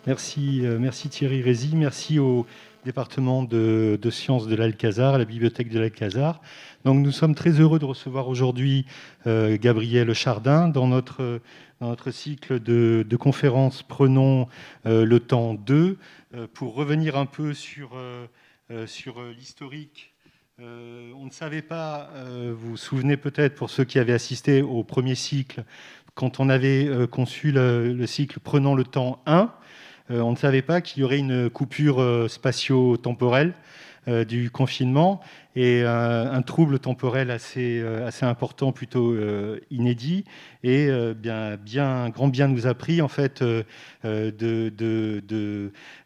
Merci Thierry Rézy, merci au département de sciences de l'Alcazar, à la bibliothèque de l'Alcazar. Donc nous sommes très heureux de recevoir aujourd'hui Gabriel Chardin dans notre cycle de conférences Prenons le temps 2 pour revenir un peu sur l'historique. On ne savait pas, vous vous souvenez peut-être pour ceux qui avaient assisté au premier cycle, quand on avait conçu le cycle Prenons le temps 1, on ne savait pas qu'il y aurait une coupure spatio-temporelle du confinement et un trouble temporel assez important, plutôt inédit. Et grand bien nous a pris en fait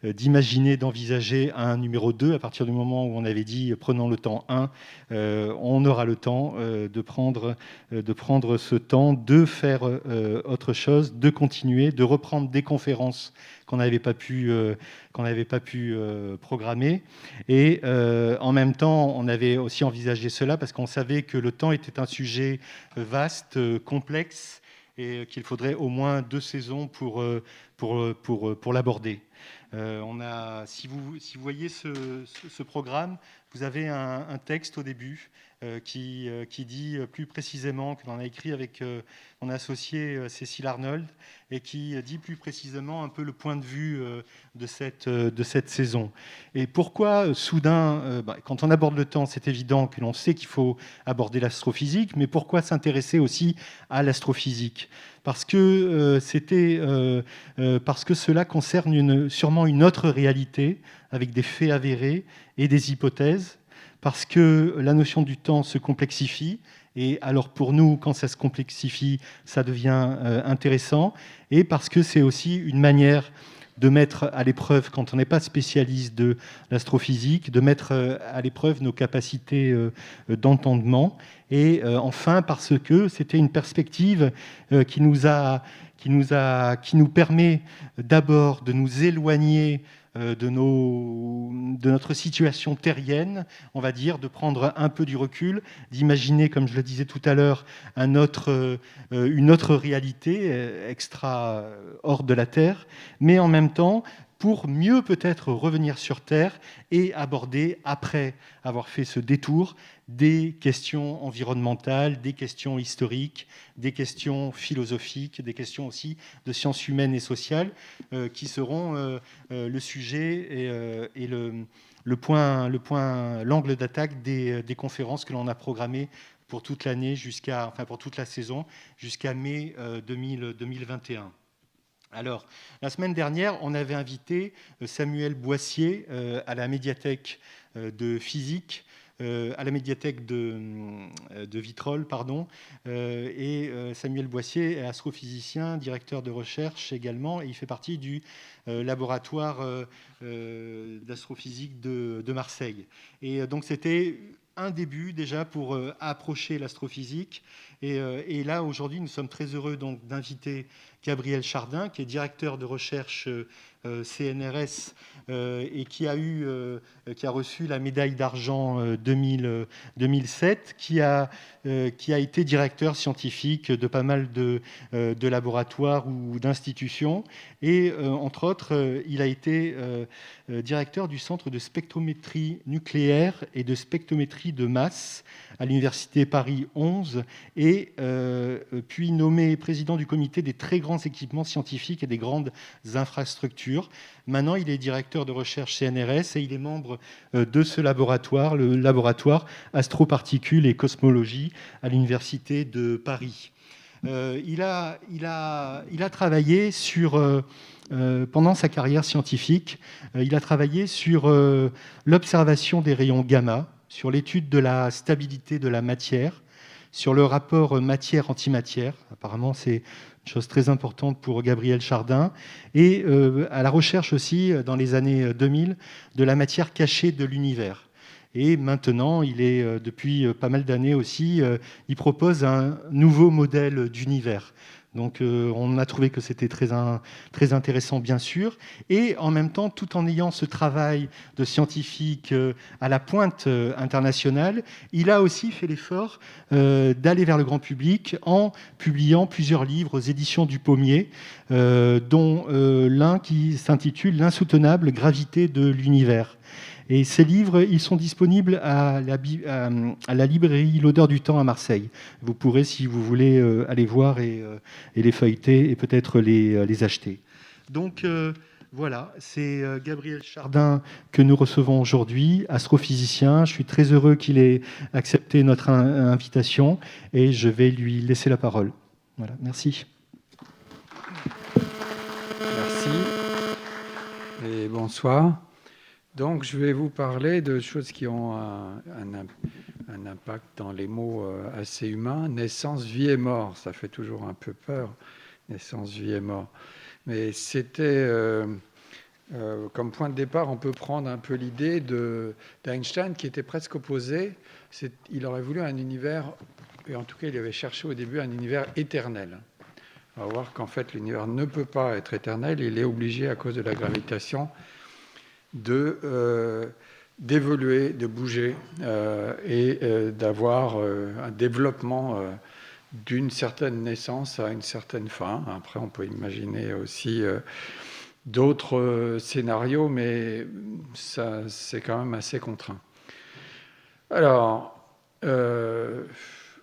d'imaginer, d'envisager un numéro 2 à partir du moment où on avait dit prenons le temps 1, on aura le temps de prendre ce temps, de faire autre chose, de continuer, de reprendre des conférences qu'on n'avait pas pu programmer. Et en même temps, on avait aussi envisagé cela parce qu'on savait que le temps était un sujet vaste, complexe, et qu'il faudrait au moins 2 saisons pour l'aborder. Si vous voyez ce programme, vous avez un texte au début qui dit plus précisément, que l'on a écrit avec mon associé Cécile Arnold, et qui dit plus précisément un peu le point de vue de cette saison. Et pourquoi soudain, quand on aborde le temps, c'est évident que l'on sait qu'il faut aborder l'astrophysique, mais pourquoi s'intéresser aussi à l'astrophysique ? Parce que cela concerne sûrement une autre réalité, avec des faits avérés et des hypothèses, parce que la notion du temps se complexifie, et alors pour nous, quand ça se complexifie, ça devient intéressant, et parce que c'est aussi une manière de mettre à l'épreuve, quand on n'est pas spécialiste de l'astrophysique, de mettre à l'épreuve nos capacités d'entendement. Et enfin, parce que c'était une perspective qui nous permet d'abord de nous éloigner de notre situation terrienne, on va dire, de prendre un peu du recul, d'imaginer, comme je le disais tout à l'heure, une autre réalité extra hors de la Terre, mais en même temps pour mieux peut-être revenir sur Terre et aborder, après avoir fait ce détour, des questions environnementales, des questions historiques, des questions philosophiques, des questions aussi de sciences humaines et sociales, qui seront le sujet et l'angle d'attaque des conférences que l'on a programmées pour toute l'année, pour toute la saison, jusqu'à mai 2021. Alors, la semaine dernière, on avait invité Samuel Boissier à la médiathèque de physique, à la médiathèque de Vitrolles, pardon. Et Samuel Boissier est astrophysicien, directeur de recherche également, et il fait partie du laboratoire d'astrophysique de Marseille. Et donc, c'était un début déjà pour approcher l'astrophysique. Et là, aujourd'hui, nous sommes très heureux donc, d'inviter Gabriel Chardin, qui est directeur de recherche CNRS et qui a reçu la médaille d'argent 2007, qui a été directeur scientifique de pas mal de laboratoires ou d'institutions. Et entre autres, il a été directeur du centre de spectrométrie nucléaire et de spectrométrie de masse à l'université Paris 11, et puis nommé président du comité des très grands équipements scientifiques et des grandes infrastructures. Maintenant, il est directeur de recherche CNRS et il est membre de ce laboratoire, le laboratoire Astroparticules et Cosmologie à l'université de Paris. Il a travaillé pendant sa carrière scientifique, il a travaillé sur l'observation des rayons gamma, sur l'étude de la stabilité de la matière, sur le rapport matière-antimatière. Apparemment, c'est une chose très importante pour Gabriel Chardin. Et à la recherche aussi, dans les années 2000, de la matière cachée de l'univers. Et maintenant, il est, depuis pas mal d'années aussi, il propose un nouveau modèle d'univers Donc on a trouvé que c'était très intéressant, bien sûr. Et en même temps, tout en ayant ce travail de scientifique à la pointe internationale, il a aussi fait l'effort d'aller vers le grand public en publiant plusieurs livres aux éditions du Pommier, dont l'un qui s'intitule L'insoutenable gravité de l'univers. Et ces livres, ils sont disponibles à la librairie L'Odeur du Temps à Marseille. Vous pourrez, si vous voulez, aller voir et les feuilleter et peut-être les acheter. Donc voilà, c'est Gabriel Chardin que nous recevons aujourd'hui, astrophysicien. Je suis très heureux qu'il ait accepté notre invitation et je vais lui laisser la parole. Voilà, merci. Merci et bonsoir. Donc, je vais vous parler de choses qui ont un impact dans les mots assez humains. Naissance, vie et mort, ça fait toujours un peu peur, naissance, vie et mort. Mais c'était, comme point de départ, on peut prendre un peu l'idée d'Einstein qui était presque opposé. Il aurait voulu un univers, et en tout cas, il avait cherché au début un univers éternel. On va voir qu'en fait, l'univers ne peut pas être éternel. Il est obligé, à cause de la gravitation, d'évoluer, de bouger et d'avoir un développement d'une certaine naissance à une certaine fin. Après, on peut imaginer aussi d'autres scénarios, mais ça, c'est quand même assez contraint. Alors,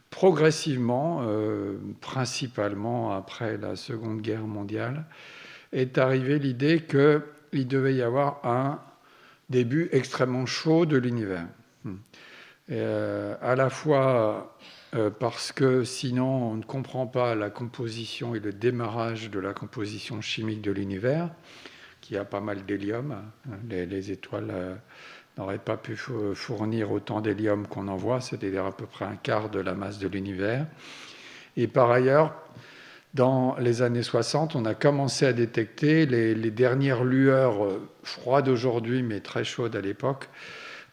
progressivement, principalement après la Seconde Guerre mondiale, est arrivée l'idée qu'il devait y avoir un début extrêmement chaud de l'univers. À la fois parce que sinon on ne comprend pas la composition et le démarrage de la composition chimique de l'univers, qui a pas mal d'hélium. Les étoiles n'auraient pas pu fournir autant d'hélium qu'on en voit, c'est-à-dire à peu près un quart de la masse de l'univers. Et par ailleurs, dans les années 60, on a commencé à détecter les dernières lueurs froides aujourd'hui, mais très chaudes à l'époque,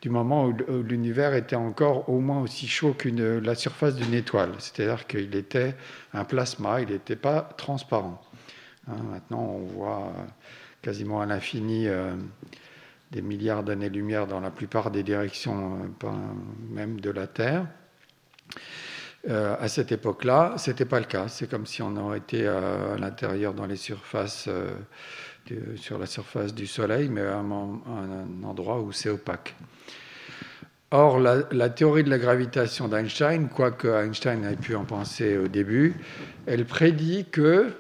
du moment où l'univers était encore au moins aussi chaud que la surface d'une étoile. C'est-à-dire qu'il était un plasma, il n'était pas transparent. Maintenant, on voit quasiment à l'infini des milliards d'années-lumière dans la plupart des directions, même de la Terre. À cette époque-là, ce n'était pas le cas. C'est comme si on aurait été à l'intérieur dans les surfaces, sur la surface du Soleil, mais à un endroit où c'est opaque. Or, la théorie de la gravitation d'Einstein, quoique Einstein ait pu en penser au début, elle prédit que,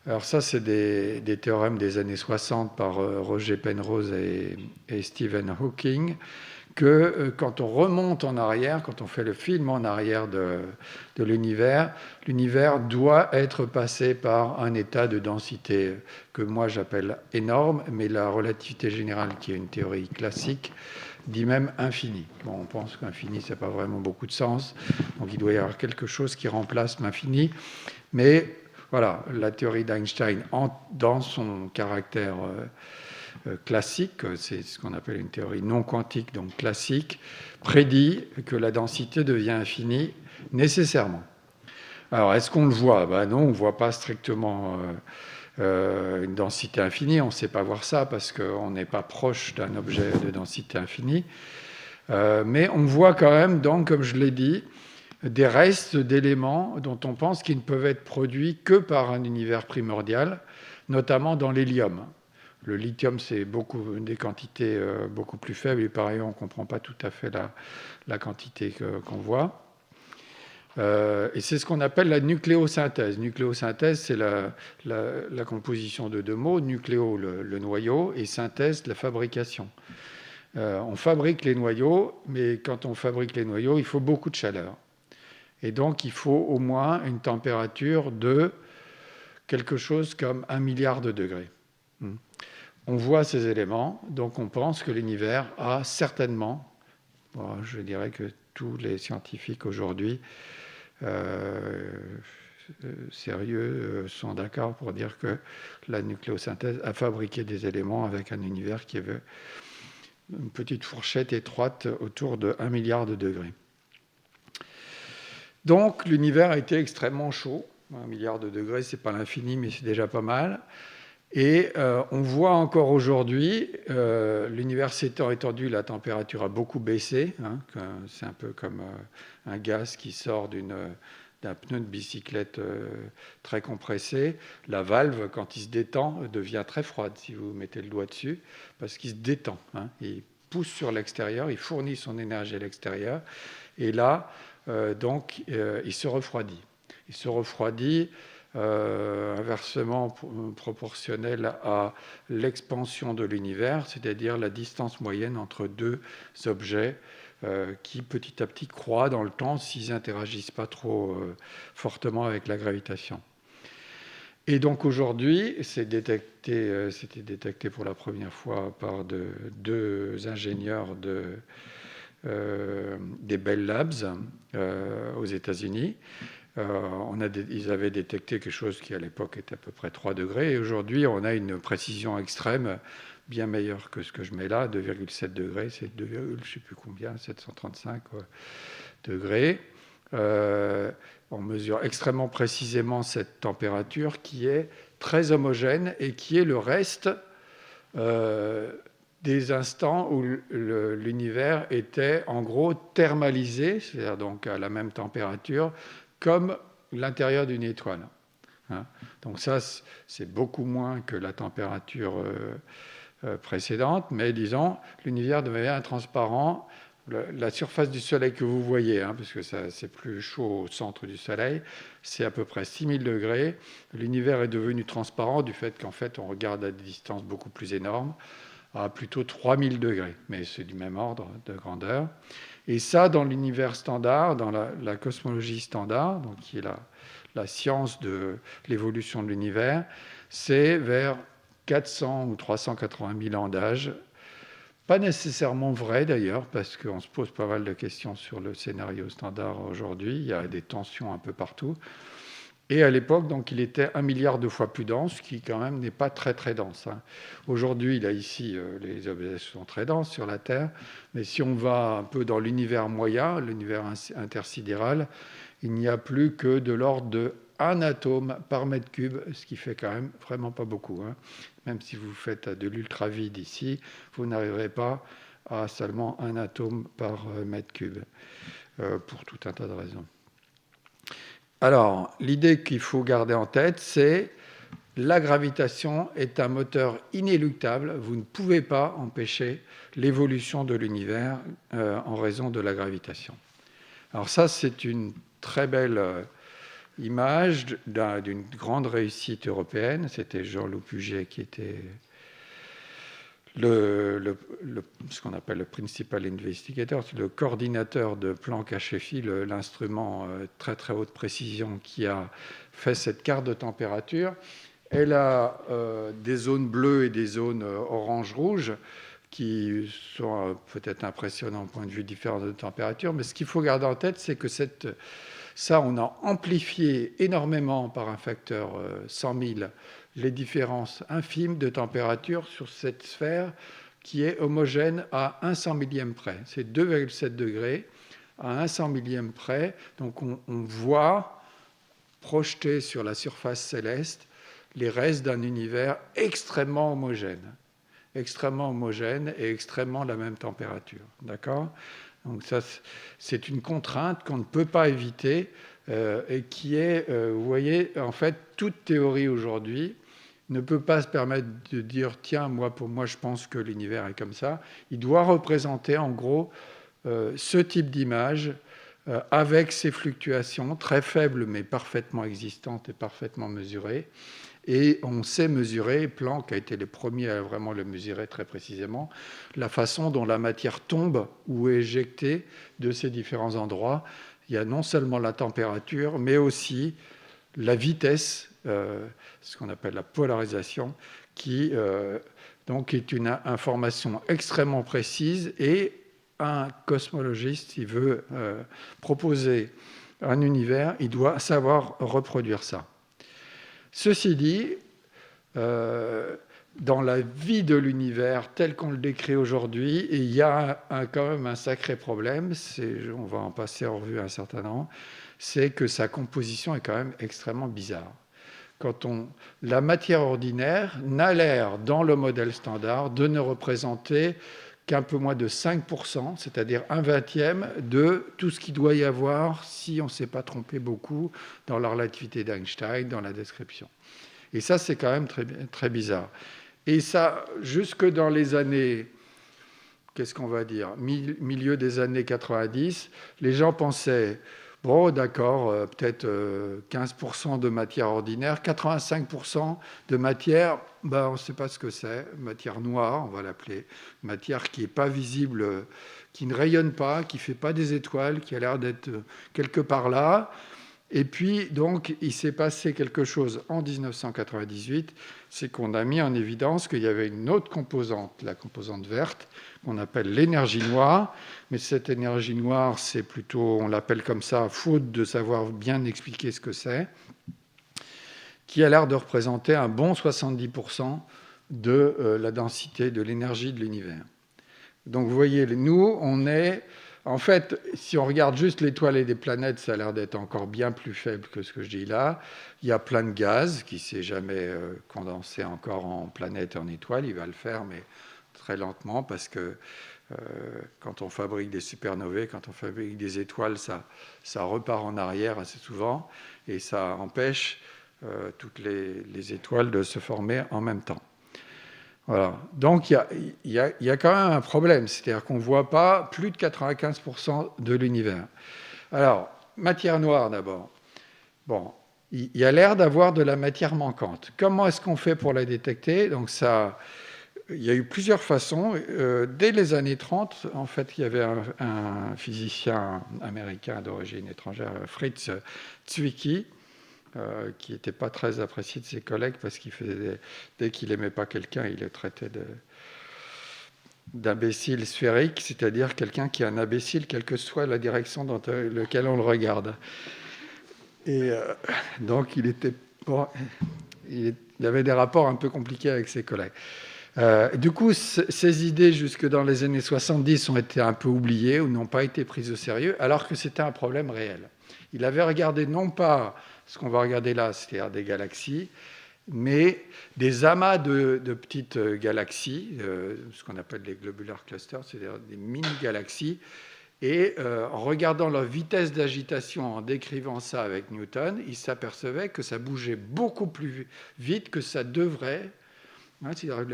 alors ça c'est des théorèmes des années 60 par Roger Penrose et Stephen Hawking, que quand on remonte en arrière, quand on fait le film en arrière de l'univers doit être passé par un état de densité que moi j'appelle énorme, mais la relativité générale, qui est une théorie classique, dit même infini. Bon, on pense qu'infini, ça n'a pas vraiment beaucoup de sens, donc il doit y avoir quelque chose qui remplace l'infini, mais voilà, la théorie d'Einstein, dans son caractère classique, c'est ce qu'on appelle une théorie non quantique, donc classique, prédit que la densité devient infinie nécessairement. Alors, est-ce qu'on le voit ? Non, on ne voit pas strictement une densité infinie, on ne sait pas voir ça parce qu'on n'est pas proche d'un objet de densité infinie, mais on voit quand même, donc, comme je l'ai dit, des restes d'éléments dont on pense qu'ils ne peuvent être produits que par un univers primordial, notamment dans l'hélium. Le lithium, c'est des quantités beaucoup plus faibles, et par ailleurs, on ne comprend pas tout à fait la quantité qu'on voit. Et c'est ce qu'on appelle la nucléosynthèse. Nucléosynthèse, c'est la composition de deux mots. Nucléo, le noyau, et synthèse, la fabrication. On fabrique les noyaux, mais quand on fabrique les noyaux, il faut beaucoup de chaleur. Et donc, il faut au moins une température de quelque chose comme 1 milliard de degrés. On voit ces éléments, donc on pense que l'univers a certainement, je dirais que tous les scientifiques aujourd'hui sérieux sont d'accord pour dire que la nucléosynthèse a fabriqué des éléments avec un univers qui avait une petite fourchette étroite autour de 1 milliard de degrés. Donc l'univers a été extrêmement chaud, 1 milliard de degrés, c'est pas l'infini, mais c'est déjà pas mal. Et on voit encore aujourd'hui, l'univers s'étant étendu, la température a beaucoup baissé. Hein, c'est un peu comme un gaz qui sort d'un pneu de bicyclette très compressé. La valve, quand il se détend, devient très froide si vous mettez le doigt dessus, parce qu'il se détend. Hein, il pousse sur l'extérieur, il fournit son énergie à l'extérieur. Et là, donc, il se refroidit. Il se refroidit inversement proportionnel à l'expansion de l'univers, c'est-à-dire la distance moyenne entre deux objets qui petit à petit croît dans le temps s'ils n'interagissent pas trop fortement avec la gravitation. Et donc aujourd'hui, c'était détecté pour la première fois par deux ingénieurs des Bell Labs aux États-Unis. Ils avaient détecté quelque chose qui à l'époque était à peu près 3 degrés, et aujourd'hui on a une précision extrême bien meilleure que ce que je mets là, 2,7 degrés, c'est 2, je ne sais plus combien, 735 degrés. On mesure extrêmement précisément cette température qui est très homogène et qui est le reste des instants où l'univers était en gros thermalisé, c'est-à-dire donc à la même température, comme l'intérieur d'une étoile. Hein. Donc ça, c'est beaucoup moins que la température précédente, mais disons, l'univers devient transparent. La surface du Soleil que vous voyez, hein, parce que c'est plus chaud au centre du Soleil, c'est à peu près 6000 degrés. L'univers est devenu transparent du fait qu'en fait, on regarde à des distances beaucoup plus énormes, à plutôt 3000 degrés, mais c'est du même ordre de grandeur. Et ça, dans l'univers standard, dans la cosmologie standard, donc qui est la science de l'évolution de l'univers, c'est vers 400 ou 380 000 ans d'âge. Pas nécessairement vrai d'ailleurs, parce qu'on se pose pas mal de questions sur le scénario standard aujourd'hui. Il y a des tensions un peu partout. Et à l'époque, donc, il était 1 milliard de fois plus dense, ce qui quand même n'est pas très très dense. Hein. Aujourd'hui, là ici, les objets sont très denses sur la Terre, mais si on va un peu dans l'univers moyen, l'univers intersidéral, il n'y a plus que de l'ordre de 1 atome par mètre cube, ce qui fait quand même vraiment pas beaucoup. Hein. Même si vous faites de l'ultravide ici, vous n'arriverez pas à seulement 1 atome par mètre cube, pour tout un tas de raisons. Alors, l'idée qu'il faut garder en tête, c'est la gravitation est un moteur inéluctable. Vous ne pouvez pas empêcher l'évolution de l'univers en raison de la gravitation. Alors ça, c'est une très belle image d'une grande réussite européenne. C'était Jean-Loup Puget qui était ce qu'on appelle le principal investigator, c'est le coordinateur de Planck HFI, l'instrument très très haute précision qui a fait cette carte de température. Elle a des zones bleues et des zones orange-rouge qui sont peut-être impressionnants au point de vue différence de température, mais ce qu'il faut garder en tête, c'est que ça, on a amplifié énormément par un facteur 100 000 les différences infimes de température sur cette sphère qui est homogène à 1 100 millième près. C'est 2,7 degrés à 1 100 millième près. Donc on voit projeté sur la surface céleste les restes d'un univers extrêmement homogène et extrêmement la même température. D'accord ? Donc ça, c'est une contrainte qu'on ne peut pas éviter et qui est, vous voyez, en fait, toute théorie aujourd'hui ne peut pas se permettre de dire « tiens, pour moi, je pense que l'univers est comme ça ». Il doit représenter, en gros, ce type d'image avec ces fluctuations très faibles, mais parfaitement existantes et parfaitement mesurées. Et on sait mesurer, Planck a été le premier à vraiment le mesurer très précisément, la façon dont la matière tombe ou est éjectée de ces différents endroits. Il y a non seulement la température, mais aussi la vitesse, ce qu'on appelle la polarisation, qui donc est une information extrêmement précise. Et un cosmologiste, s'il veut proposer un univers, il doit savoir reproduire ça. Ceci dit, dans la vie de l'univers tel qu'on le décrit aujourd'hui, il y a quand même un sacré problème, on va en passer en revue un certain nombre, c'est que sa composition est quand même extrêmement bizarre. La matière ordinaire n'a l'air, dans le modèle standard, de ne représenter qu'un peu moins de 5%, c'est-à-dire 1/20 de tout ce qu'il doit y avoir si on ne s'est pas trompé beaucoup dans la relativité d'Einstein, dans la description. Et ça, c'est quand même très, très bizarre. Et ça, jusque dans les années, qu'est-ce qu'on va dire, milieu des années 90, les gens pensaient, bon, d'accord, peut-être 15% de matière ordinaire, 85% de matière, on ne sait pas ce que c'est, matière noire, on va l'appeler, matière qui n'est pas visible, qui ne rayonne pas, qui ne fait pas des étoiles, qui a l'air d'être quelque part là. Et puis, donc, il s'est passé quelque chose en 1998, c'est qu'on a mis en évidence qu'il y avait une autre composante, la composante verte, qu'on appelle l'énergie noire. Mais cette énergie noire, c'est plutôt, on l'appelle comme ça, faute de savoir bien expliquer ce que c'est, qui a l'air de représenter un bon 70% de la densité de l'énergie de l'univers. Donc, vous voyez, nous, on est... En fait, si on regarde juste l'étoile et les planètes, ça a l'air d'être encore bien plus faible que ce que je dis là. Il y a plein de gaz qui ne s'est jamais condensé encore en planète et en étoile. Il va le faire, mais très lentement, parce que quand on fabrique des supernovae, quand on fabrique des étoiles, ça repart en arrière assez souvent, et ça empêche toutes les étoiles de se former en même temps. Voilà. Donc, il y a quand même un problème, c'est-à-dire qu'on ne voit pas plus de 95% de l'univers. Alors, matière noire d'abord. Bon, il y a l'air d'avoir de la matière manquante. Comment est-ce qu'on fait pour la détecter? Donc ça, il y a eu plusieurs façons. Dès les années 30, en fait, il y avait un physicien américain d'origine étrangère, Fritz Zwicky, qui n'était pas très apprécié de ses collègues parce qu'il faisait dès qu'il n'aimait pas quelqu'un, il le traitait d'imbécile sphérique, c'est-à-dire quelqu'un qui est un imbécile, quelle que soit la direction dans laquelle on le regarde. Et donc, il avait des rapports un peu compliqués avec ses collègues. Du coup, ces idées, jusque dans les années 70, ont été un peu oubliées ou n'ont pas été prises au sérieux, alors que c'était un problème réel. Il avait regardé non pas ce qu'on va regarder là, c'est-à-dire des galaxies, mais des amas de petites galaxies, ce qu'on appelle les globular clusters, c'est-à-dire des mini-galaxies. Et en regardant leur vitesse d'agitation, en décrivant ça avec Newton, il s'apercevait que ça bougeait beaucoup plus vite que ça devrait. C'est-à-dire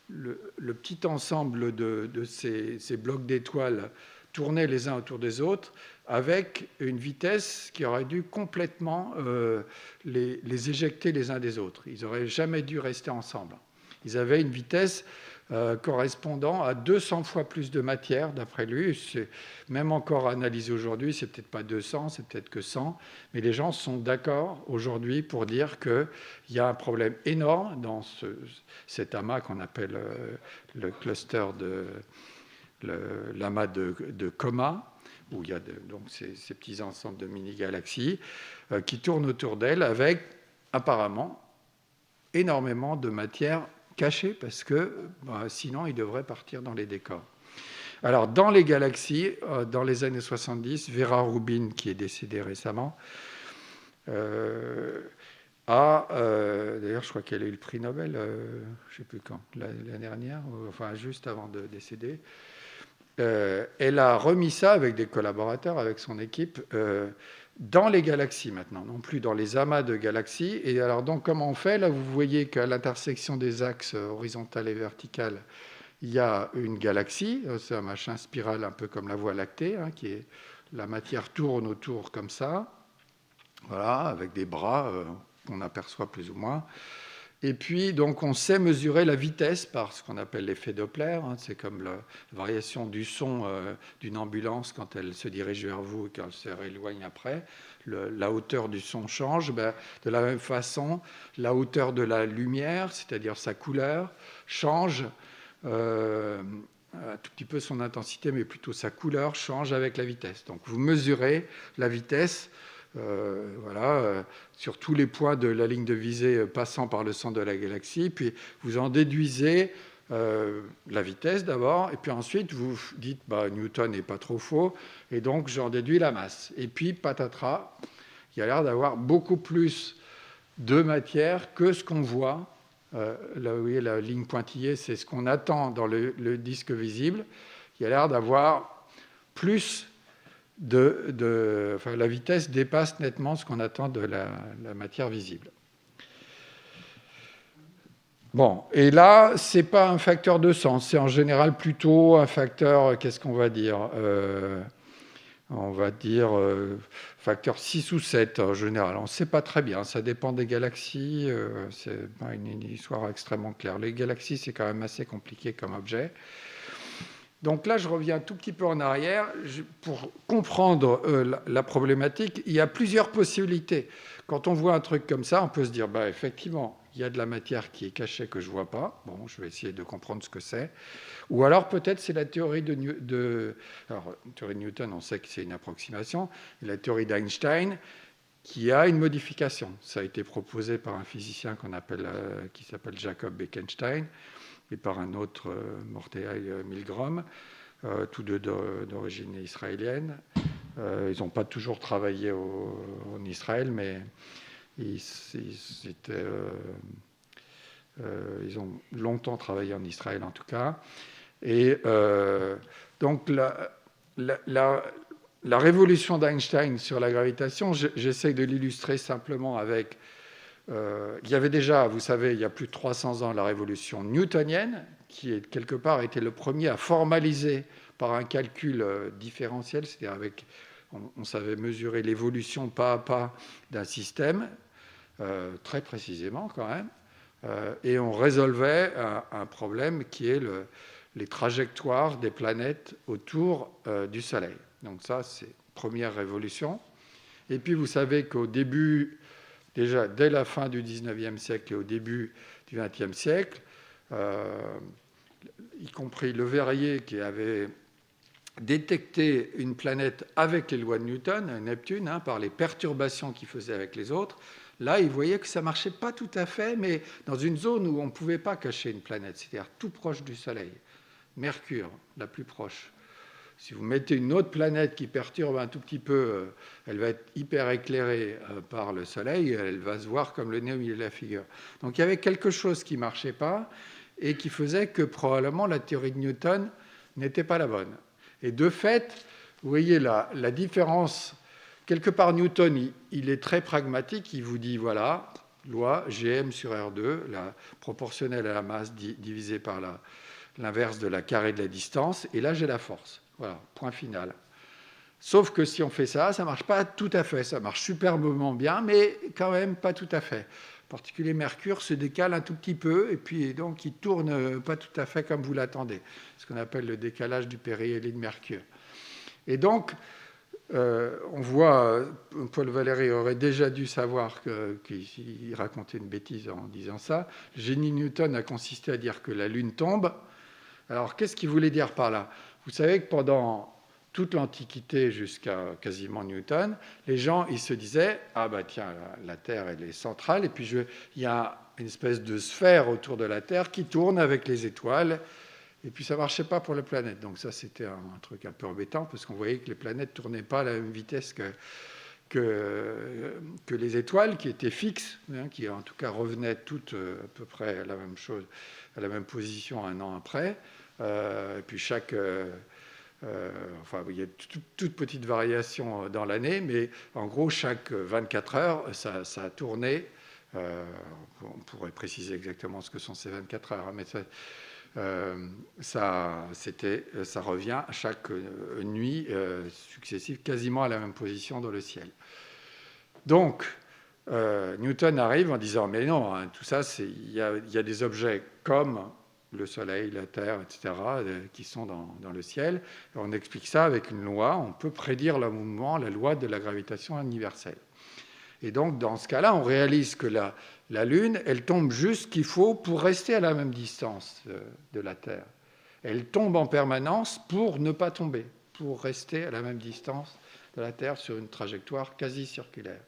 le petit ensemble de ces blocs d'étoiles tournaient les uns autour des autres avec une vitesse qui aurait dû complètement les éjecter les uns des autres. Ils n'auraient jamais dû rester ensemble. Ils avaient une vitesse correspondant à 200 fois plus de matière, d'après lui. C'est même encore analysé aujourd'hui, c'est peut-être pas 200, c'est peut-être que 100, mais les gens sont d'accord aujourd'hui pour dire qu'il y a un problème énorme dans cet amas qu'on appelle le cluster l'amas de Coma, où il y a donc ces petits ensembles de mini-galaxies qui tournent autour d'elle avec apparemment énormément de matière cachée, parce que sinon il devrait partir dans les décors. Alors, dans les galaxies, dans les années 70, Vera Rubin, qui est décédée récemment, d'ailleurs, je crois qu'elle a eu le prix Nobel, je ne sais plus quand, l'année dernière, enfin juste avant de décéder. Elle a remis ça avec des collaborateurs, avec son équipe, dans les galaxies maintenant, non plus dans les amas de galaxies. Et alors, donc, comment on fait? Là, vous voyez qu'à l'intersection des axes horizontal et vertical, il y a une galaxie, c'est un machin spiral un peu comme la Voie lactée, qui est la matière tourne autour comme ça, voilà, avec des bras qu'on aperçoit plus ou moins. Et puis, donc, on sait mesurer la vitesse par ce qu'on appelle l'effet Doppler. C'est comme la variation du son d'une ambulance quand elle se dirige vers vous et quand elle se rééloigne après. La hauteur du son change. De la même façon, la hauteur de la lumière, c'est-à-dire sa couleur, change. Un tout petit peu son intensité, mais plutôt sa couleur change avec la vitesse. Donc, vous mesurez la vitesse. Sur tous les points de la ligne de visée passant par le centre de la galaxie, puis vous en déduisez la vitesse d'abord, et puis ensuite vous dites Newton n'est pas trop faux, et donc j'en déduis la masse. Et puis patatras, il y a l'air d'avoir beaucoup plus de matière que ce qu'on voit. Là, vous voyez la ligne pointillée, c'est ce qu'on attend dans le disque visible. Il y a l'air d'avoir plus enfin, la vitesse dépasse nettement ce qu'on attend de la matière visible. Bon, et là, ce n'est pas un facteur de sens, c'est en général plutôt un facteur, qu'est-ce qu'on va dire on va dire facteur 6 ou 7 en général. On ne sait pas très bien, ça dépend des galaxies, c'est pas une histoire extrêmement claire. Les galaxies, c'est quand même assez compliqué comme objet. Donc là, je reviens un tout petit peu en arrière. Pour comprendre la problématique, il y a plusieurs possibilités. Quand on voit un truc comme ça, on peut se dire, effectivement, il y a de la matière qui est cachée que je ne vois pas. Bon, je vais essayer de comprendre ce que c'est. Ou alors peut-être c'est la théorie alors, la théorie de Newton, on sait que c'est une approximation. La théorie d'Einstein qui a une modification. Ça a été proposé par un physicien qui s'appelle Jacob Bekenstein et par un autre, Mordechai Milgrom, tous deux d'origine israélienne. Ils n'ont pas toujours travaillé en Israël, mais ils ont longtemps travaillé en Israël en tout cas. Et donc la révolution d'Einstein sur la gravitation, j'essaie de l'illustrer simplement avec... il y avait déjà, vous savez, il y a plus de 300 ans, la révolution newtonienne, qui quelque part était le premier à formaliser par un calcul différentiel, c'est-à-dire on savait mesurer l'évolution pas à pas d'un système, très précisément quand même, et on résolvait un problème qui est les trajectoires des planètes autour du Soleil. Donc ça, c'est première révolution. Et puis vous savez qu'au début, déjà dès la fin du 19e siècle et au début du 20e siècle, y compris Le Verrier qui avait détecté une planète avec les lois de Newton, Neptune, par les perturbations qu'il faisait avec les autres, là, il voyait que ça ne marchait pas tout à fait, mais dans une zone où on ne pouvait pas cacher une planète, c'est-à-dire tout proche du Soleil. Mercure, la plus proche. Si vous mettez une autre planète qui perturbe un tout petit peu, elle va être hyper éclairée par le Soleil, elle va se voir comme le nez au milieu de la figure. Donc il y avait quelque chose qui ne marchait pas et qui faisait que probablement la théorie de Newton n'était pas la bonne. Et de fait, vous voyez la différence. Quelque part, Newton, il est très pragmatique. Il vous dit, voilà, loi Gm sur R2, la proportionnelle à la masse divisée par l'inverse de la carré de la distance. Et là, j'ai la force. Voilà, point final. Sauf que si on fait ça, ça ne marche pas tout à fait. Ça marche superbement bien, mais quand même pas tout à fait. En particulier, Mercure se décale un tout petit peu, et puis donc il tourne pas tout à fait comme vous l'attendez. Ce qu'on appelle le décalage du périhélie de Mercure. Et donc, on voit, Paul Valéry aurait déjà dû savoir qu'il racontait une bêtise en disant ça. Le génie Newton a consisté à dire que la Lune tombe. Alors, qu'est-ce qu'il voulait dire par là? Vous savez que pendant toute l'Antiquité jusqu'à quasiment Newton, les gens, ils se disaient « Ah tiens, la Terre, elle est centrale, et puis il y a une espèce de sphère autour de la Terre qui tourne avec les étoiles. » Et puis ça ne marchait pas pour les planètes. Donc ça, c'était un truc un peu embêtant, parce qu'on voyait que les planètes ne tournaient pas à la même vitesse que les étoiles, qui étaient fixes, qui en tout cas revenaient toutes à peu près à la même chose, à la même position un an après. Et puis il y a toute petite variation dans l'année, mais en gros, chaque 24 heures, ça a tourné. On pourrait préciser exactement ce que sont ces 24 heures, mais ça revient à chaque nuit successive, quasiment à la même position dans le ciel. Donc, Newton arrive en disant « Mais non, tout ça, il y a des objets comme le Soleil, la Terre, etc., qui sont dans le ciel. Et on explique ça avec une loi. On peut prédire le mouvement, la loi de la gravitation universelle. Et donc, dans ce cas-là, on réalise que la Lune, elle tombe juste ce qu'il faut pour rester à la même distance de la Terre. Elle tombe en permanence pour ne pas tomber, pour rester à la même distance de la Terre sur une trajectoire quasi circulaire.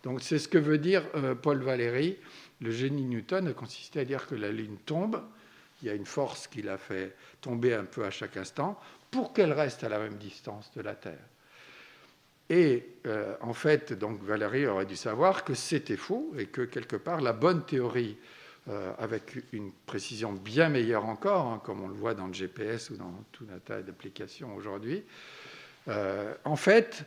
Donc, c'est ce que veut dire Paul Valéry. Le génie Newton a consisté à dire que la Lune tombe. qu'il y a une force qui l'a fait tomber un peu à chaque instant, pour qu'elle reste à la même distance de la Terre. Et en fait, donc Valérie aurait dû savoir que c'était faux et que quelque part, la bonne théorie, avec une précision bien meilleure encore, hein, comme on le voit dans le GPS ou dans tout un tas d'applications aujourd'hui, en fait,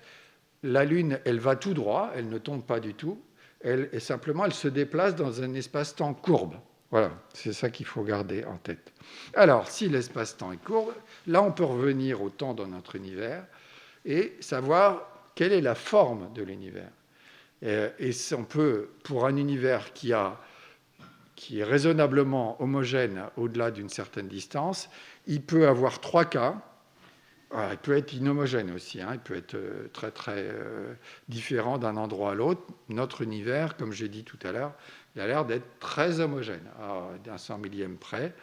la Lune, elle va tout droit, elle ne tombe pas du tout, et simplement, elle se déplace dans un espace-temps courbe. Voilà, c'est ça qu'il faut garder en tête. Alors, si l'espace-temps est courbe, là, on peut revenir au temps dans notre univers et savoir quelle est la forme de l'univers. Et on peut, pour un univers qui est raisonnablement homogène au-delà d'une certaine distance, il peut avoir 3 cas. Alors, il peut être inhomogène aussi, hein, il peut être très très différent d'un endroit à l'autre. Notre univers, comme j'ai dit tout à l'heure, il a l'air d'être très homogène, d'un 100 millième près.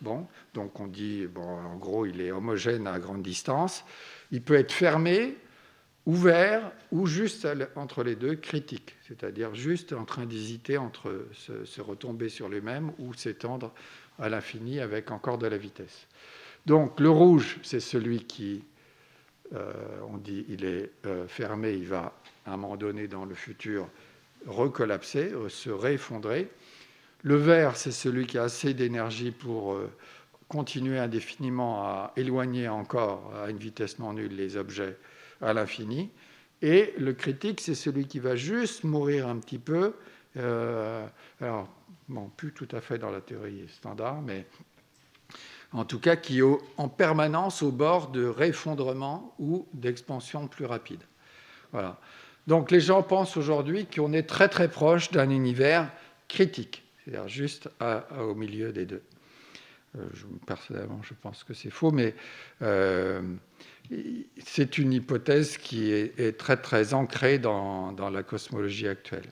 Bon, donc on dit, bon, en gros, il est homogène à grande distance. Il peut être fermé, ouvert ou juste entre les deux, critique, c'est-à-dire juste en train d'hésiter entre se retomber sur lui-même ou s'étendre à l'infini avec encore de la vitesse. Donc le rouge, c'est celui qui, on dit, il est fermé, il va à un moment donné dans le futur recollapser, se réeffondrer. Le vert, c'est celui qui a assez d'énergie pour continuer indéfiniment à éloigner encore à une vitesse non nulle les objets à l'infini. Et le critique, c'est celui qui va juste mourir un petit peu. Alors, bon, plus tout à fait dans la théorie standard, mais en tout cas qui est en permanence au bord de réeffondrement ou d'expansion plus rapide. Voilà. Donc les gens pensent aujourd'hui qu'on est très très proche d'un univers critique, c'est-à-dire juste au milieu des deux. Personnellement, je pense que c'est faux, mais c'est une hypothèse qui est très très ancrée dans la cosmologie actuelle.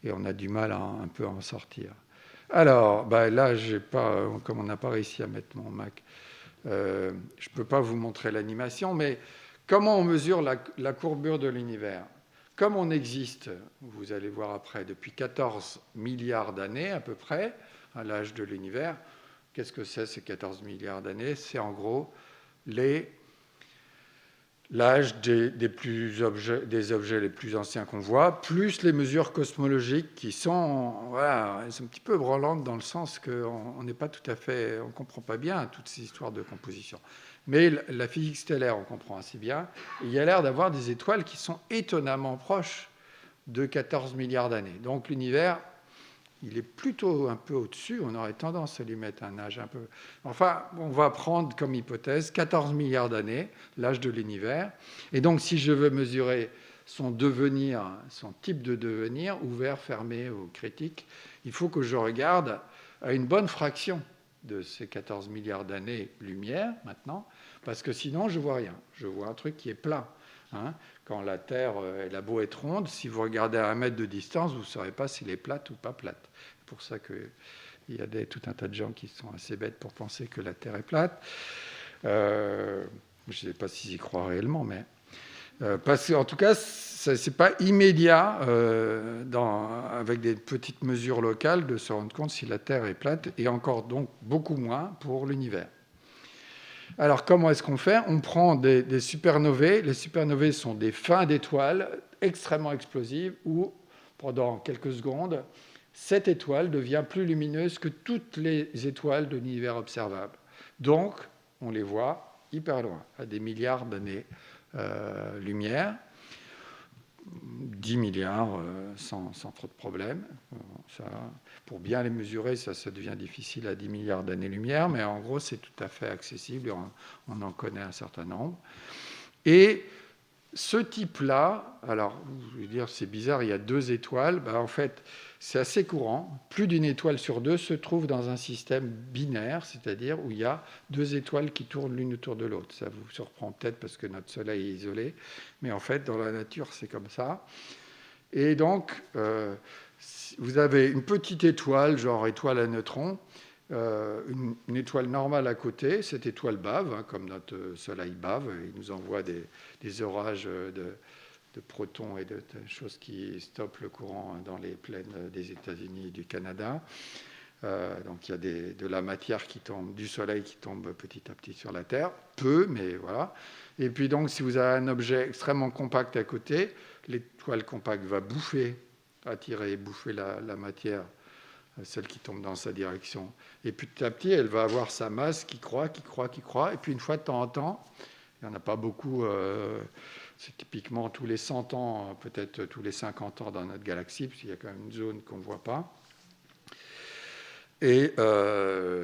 Et on a du mal un peu à en sortir. Alors, là, comme on n'a pas réussi à mettre mon Mac, je ne peux pas vous montrer l'animation, mais comment on mesure la courbure de l'univers? Comme on existe, vous allez voir après, depuis 14 milliards d'années à peu près, à l'âge de l'univers, qu'est-ce que c'est ces 14 milliards d'années? C'est en gros l'âge des objets les plus anciens qu'on voit, plus les mesures cosmologiques qui sont, voilà, elles sont un petit peu branlantes dans le sens qu'on n'est pas tout à fait, on ne comprend pas bien toutes ces histoires de composition. Mais la physique stellaire, on comprend assez bien. Et il y a l'air d'avoir des étoiles qui sont étonnamment proches de 14 milliards d'années. Donc l'univers, il est plutôt un peu au-dessus. On aurait tendance à lui mettre un âge un peu... Enfin, on va prendre comme hypothèse 14 milliards d'années, l'âge de l'univers. Et donc, si je veux mesurer son devenir, son type de devenir, ouvert, fermé ou critique, il faut que je regarde à une bonne fraction de ces 14 milliards d'années-lumière, maintenant, parce que sinon, je ne vois rien. Je vois un truc qui est plat. Hein. Quand la Terre elle a beau être ronde, si vous regardez à 1 mètre de distance, vous ne saurez pas si elle est plate ou pas plate. C'est pour ça qu'il y a tout un tas de gens qui sont assez bêtes pour penser que la Terre est plate. Je ne sais pas s'ils y croient réellement, mais... parce qu'en tout cas, ce n'est pas immédiat, avec des petites mesures locales, de se rendre compte si la Terre est plate, et encore donc beaucoup moins pour l'univers. Alors, comment est-ce qu'on fait? On prend des supernovae. Les supernovae sont des fins d'étoiles extrêmement explosives où, pendant quelques secondes, cette étoile devient plus lumineuse que toutes les étoiles de l'univers observable. Donc, on les voit hyper loin, à des milliards d'années-lumière. 10 milliards sans trop de problèmes. Pour bien les mesurer, ça devient difficile à 10 milliards d'années-lumière, mais en gros, c'est tout à fait accessible et on en connaît un certain nombre. Et ce type-là, alors, je veux dire, c'est bizarre, il y a 2 étoiles. En fait, c'est assez courant. Plus d'une étoile sur 2 se trouve dans un système binaire, c'est-à-dire où il y a 2 étoiles qui tournent l'une autour de l'autre. Ça vous surprend peut-être parce que notre Soleil est isolé, mais en fait, dans la nature, c'est comme ça. Et donc, vous avez une petite étoile, genre étoile à neutrons, une étoile normale à côté. Cette étoile bave, hein, comme notre Soleil bave. Il nous envoie des orages de protons et de choses qui stoppent le courant dans les plaines des États-Unis et du Canada. Donc il y a de la matière qui tombe, du soleil qui tombe petit à petit sur la Terre, peu, mais voilà. Et puis donc si vous avez un objet extrêmement compact à côté, l'étoile compacte va attirer et bouffer la matière, celle qui tombe dans sa direction. Et petit à petit, elle va avoir sa masse qui croît. Et puis une fois de temps en temps, il n'y en a pas beaucoup, c'est typiquement tous les 100 ans, peut-être tous les 50 ans dans notre galaxie, parce qu'il y a quand même une zone qu'on ne voit pas. Et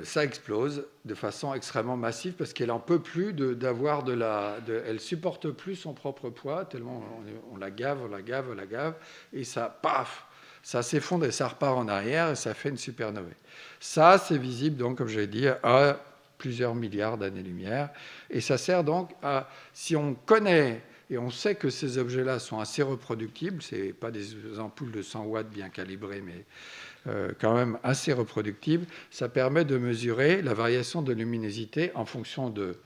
ça explose de façon extrêmement massive parce qu'elle n'en peut plus elle supporte plus son propre poids, tellement on la gave, et ça, paf, ça s'effondre et ça repart en arrière et ça fait une supernovae. Ça, c'est visible, donc, comme je l'ai dit, à plusieurs milliards d'années-lumière. Et ça sert donc à, si on connaît et on sait que ces objets-là sont assez reproductibles, ce n'est pas des ampoules de 100 watts bien calibrées, mais quand même assez reproductible, ça permet de mesurer la variation de luminosité en fonction de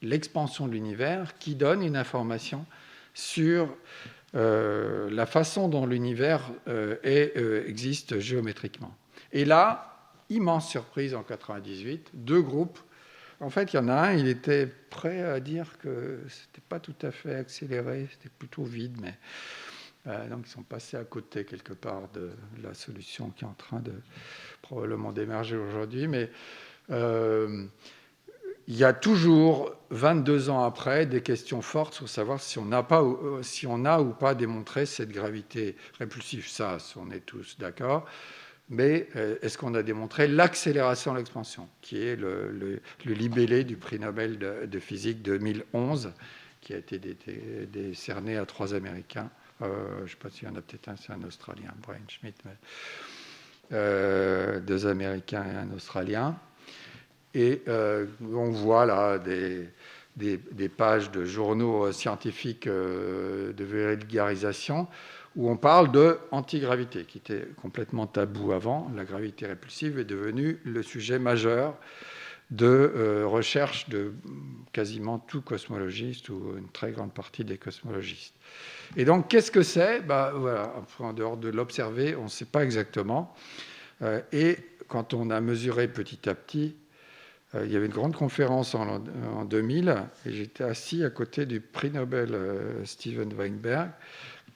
l'expansion de l'univers qui donne une information sur la façon dont l'univers existe géométriquement. Et là, immense surprise en 1998, 2 groupes. En fait, il y en a un, il était prêt à dire que ce n'était pas tout à fait accéléré, c'était plutôt vide, mais donc ils sont passés à côté quelque part de la solution qui est en train de probablement d'émerger aujourd'hui. Mais il y a toujours, 22 ans après, des questions fortes sur savoir si on a ou pas démontré cette gravité répulsive. Ça, on est tous d'accord. Mais est-ce qu'on a démontré l'accélération de l'expansion, qui est le libellé du prix Nobel de physique 2011, qui a été décerné à 3 Américains. Je ne sais pas s'il y en a peut-être un, c'est un Australien, Brian Schmidt, mais 2 Américains et un Australien. Et on voit là des pages de journaux scientifiques de vulgarisation où on parle de antigravité, qui était complètement tabou avant. La gravité répulsive est devenue le sujet majeur de recherche de quasiment tout cosmologiste ou une très grande partie des cosmologistes. Et donc, qu'est-ce que c'est ? Voilà, en dehors de l'observer, on ne sait pas exactement. Et quand on a mesuré petit à petit, il y avait une grande conférence en 2000, et j'étais assis à côté du prix Nobel Steven Weinberg,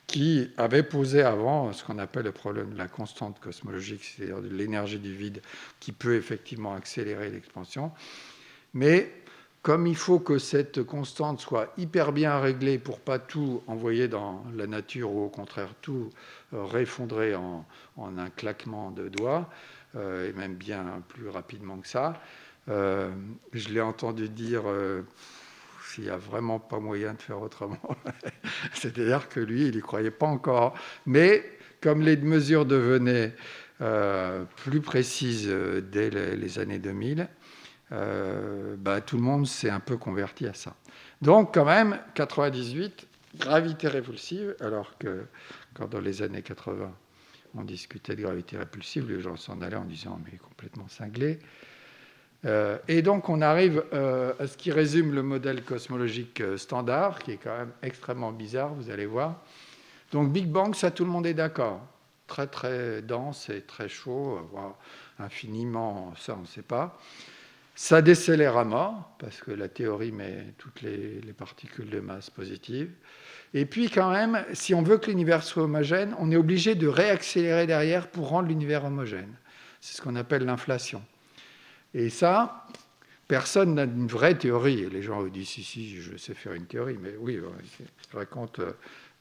qui avait posé avant ce qu'on appelle le problème de la constante cosmologique, c'est-à-dire de l'énergie du vide qui peut effectivement accélérer l'expansion. Mais comme il faut que cette constante soit hyper bien réglée pour ne pas tout envoyer dans la nature ou au contraire tout réfondrer en un claquement de doigts, et même bien plus rapidement que ça, je l'ai entendu dire s'il n'y a vraiment pas moyen de faire autrement. C'est-à-dire que lui, il n'y croyait pas encore. Mais comme les mesures devenaient plus précises dès les années 2000, tout le monde s'est un peu converti à ça. Donc quand même, 98, gravité répulsive, alors que quand dans les années 80, on discutait de gravité répulsive, les gens s'en allaient en disant « mais complètement cinglé ». Et donc on arrive à ce qui résume le modèle cosmologique standard, qui est quand même extrêmement bizarre, vous allez voir. Donc Big Bang, ça tout le monde est d'accord. Très très dense et très chaud, voire infiniment, ça on ne sait pas. Ça décélère à mort, parce que la théorie met toutes les particules de masse positives. Et puis quand même, si on veut que l'univers soit homogène, on est obligé de réaccélérer derrière pour rendre l'univers homogène. C'est ce qu'on appelle l'inflation. Et ça, personne n'a une vraie théorie. Les gens disent si, je sais faire une théorie, mais oui, je raconte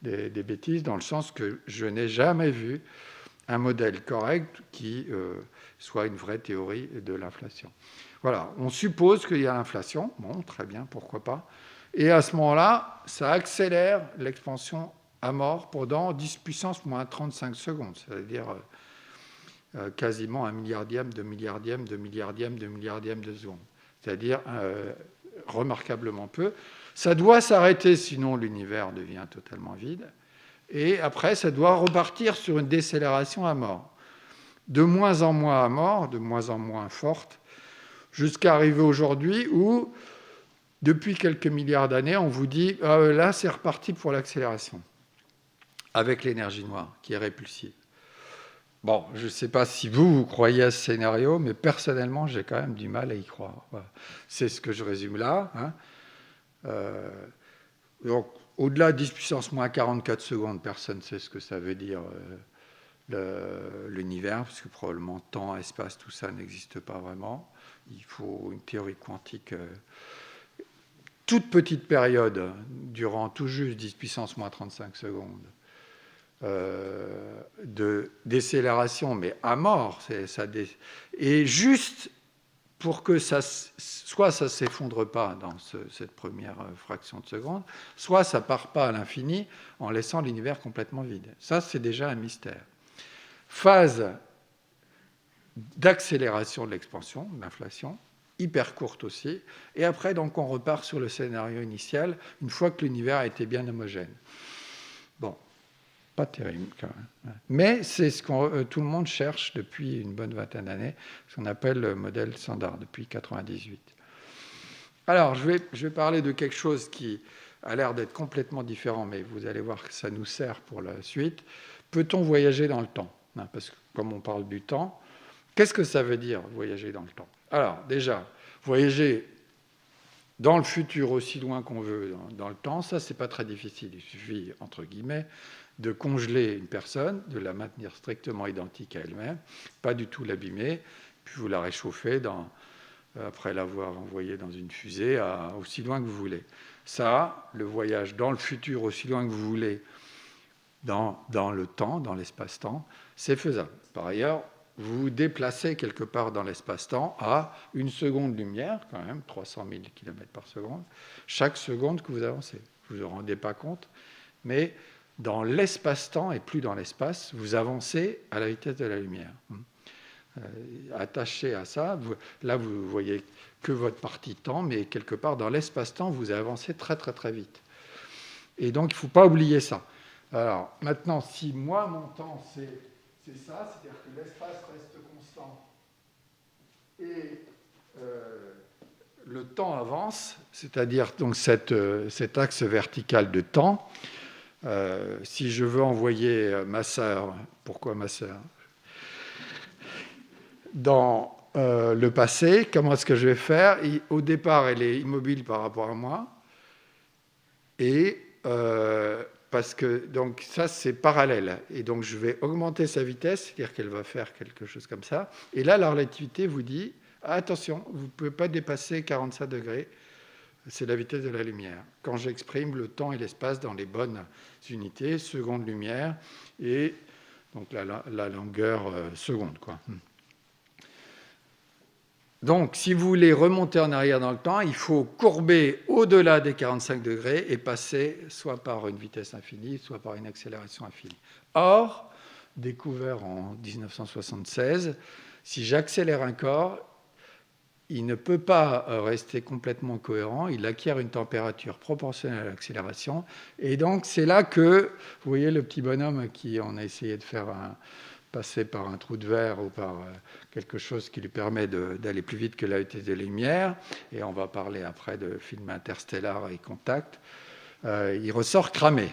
des bêtises dans le sens que je n'ai jamais vu un modèle correct qui soit une vraie théorie de l'inflation. Voilà, on suppose qu'il y a l'inflation. Bon, très bien, pourquoi pas. Et à ce moment-là, ça accélère l'expansion à mort pendant 10 puissance moins 35 secondes, c'est-à-dire quasiment un milliardième de milliardième de milliardième de milliardième de seconde, c'est-à-dire remarquablement peu. Ça doit s'arrêter, sinon l'univers devient totalement vide. Et après, ça doit repartir sur une décélération à mort. De moins en moins à mort, de moins en moins forte, jusqu'à arriver aujourd'hui où, depuis quelques milliards d'années, on vous dit là, c'est reparti pour l'accélération, avec l'énergie noire, qui est répulsive. Bon, je ne sais pas si vous croyez à ce scénario, mais personnellement, j'ai quand même du mal à y croire. Voilà. C'est ce que je résume là. Hein. Donc, au-delà de 10 puissance moins 44 secondes, personne ne sait ce que ça veut dire l'univers, parce que probablement temps, espace, tout ça n'existe pas vraiment. Il faut une théorie quantique. Toute petite période, durant tout juste 10 puissance moins 35 secondes, de décélération, mais à mort, et juste pour que soit ça ne s'effondre pas dans cette première fraction de seconde, soit ça ne part pas à l'infini en laissant l'univers complètement vide. Ça, c'est déjà un mystère. Phase d'accélération de l'expansion, de l'inflation, hyper courte aussi, et après, donc, on repart sur le scénario initial, une fois que l'univers a été bien homogène. Bon, pas terrible quand même. Mais c'est ce que tout le monde cherche depuis une bonne vingtaine d'années, ce qu'on appelle le modèle standard, depuis 1998. Alors, je vais parler de quelque chose qui a l'air d'être complètement différent, mais vous allez voir que ça nous sert pour la suite. Peut-on voyager dans le temps ? Parce que comme on parle du temps, qu'est-ce que ça veut dire, voyager dans le temps ? Alors, déjà, voyager dans le futur aussi loin qu'on veut dans le temps, ça, c'est pas très difficile. Il suffit, entre guillemets, de congeler une personne, de la maintenir strictement identique à elle-même, pas du tout l'abîmer, puis vous la réchauffez après l'avoir envoyée dans une fusée aussi loin que vous voulez. Ça, le voyage dans le futur aussi loin que vous voulez, dans le temps, dans l'espace-temps, c'est faisable. Par ailleurs, vous vous déplacez quelque part dans l'espace-temps à 1 seconde-lumière, quand même, 300 000 km par seconde, chaque seconde que vous avancez. Vous ne vous rendez pas compte, mais dans l'espace-temps et plus dans l'espace, vous avancez à la vitesse de la lumière. Attaché à ça, là, vous voyez que votre partie temps, mais quelque part dans l'espace-temps, vous avancez très, très, très vite. Et donc, il ne faut pas oublier ça. Alors, maintenant, si moi, mon temps, c'est ça, c'est-à-dire que l'espace reste constant et le temps avance, c'est-à-dire donc cet axe vertical de temps. Si je veux envoyer ma sœur, pourquoi ma sœur ? Dans le passé, comment est-ce que je vais faire ? Au départ, elle est immobile par rapport à moi. Et parce que donc ça, c'est parallèle. Et donc, je vais augmenter sa vitesse, c'est-à-dire qu'elle va faire quelque chose comme ça. Et là, la relativité vous dit, attention, vous ne pouvez pas dépasser 45 degrés. C'est la vitesse de la lumière. Quand j'exprime le temps et l'espace dans les bonnes unités, seconde lumière, et donc la longueur seconde, quoi. Donc, si vous voulez remonter en arrière dans le temps, il faut courber au-delà des 45 degrés et passer soit par une vitesse infinie, soit par une accélération infinie. Or, découvert en 1976, si j'accélère un corps, il ne peut pas rester complètement cohérent, il acquiert une température proportionnelle à l'accélération. Et donc, c'est là que, vous voyez le petit bonhomme à qui on a essayé de faire passer par un trou de verre ou par quelque chose qui lui permet d'aller plus vite que la vitesse de la lumière, et on va parler après de films interstellaires et Contact, il ressort cramé.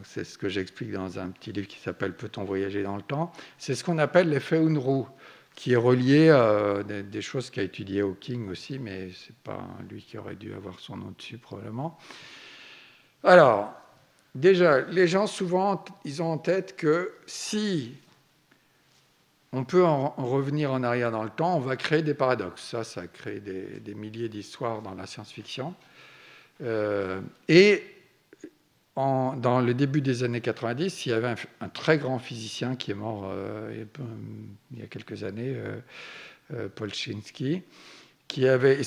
C'est ce que j'explique dans un petit livre qui s'appelle « Peut-on voyager dans le temps ?» C'est ce qu'on appelle l'effet Unruh, qui est relié à des choses qu'a étudié Hawking aussi, mais ce n'est pas lui qui aurait dû avoir son nom dessus probablement. Alors, déjà, les gens, souvent, ils ont en tête que si on peut en revenir en arrière dans le temps, on va créer des paradoxes. Ça crée des milliers d'histoires dans la science-fiction. Et dans le début des années 90, il y avait un très grand physicien qui est mort il y a quelques années, Polchinski, qui avait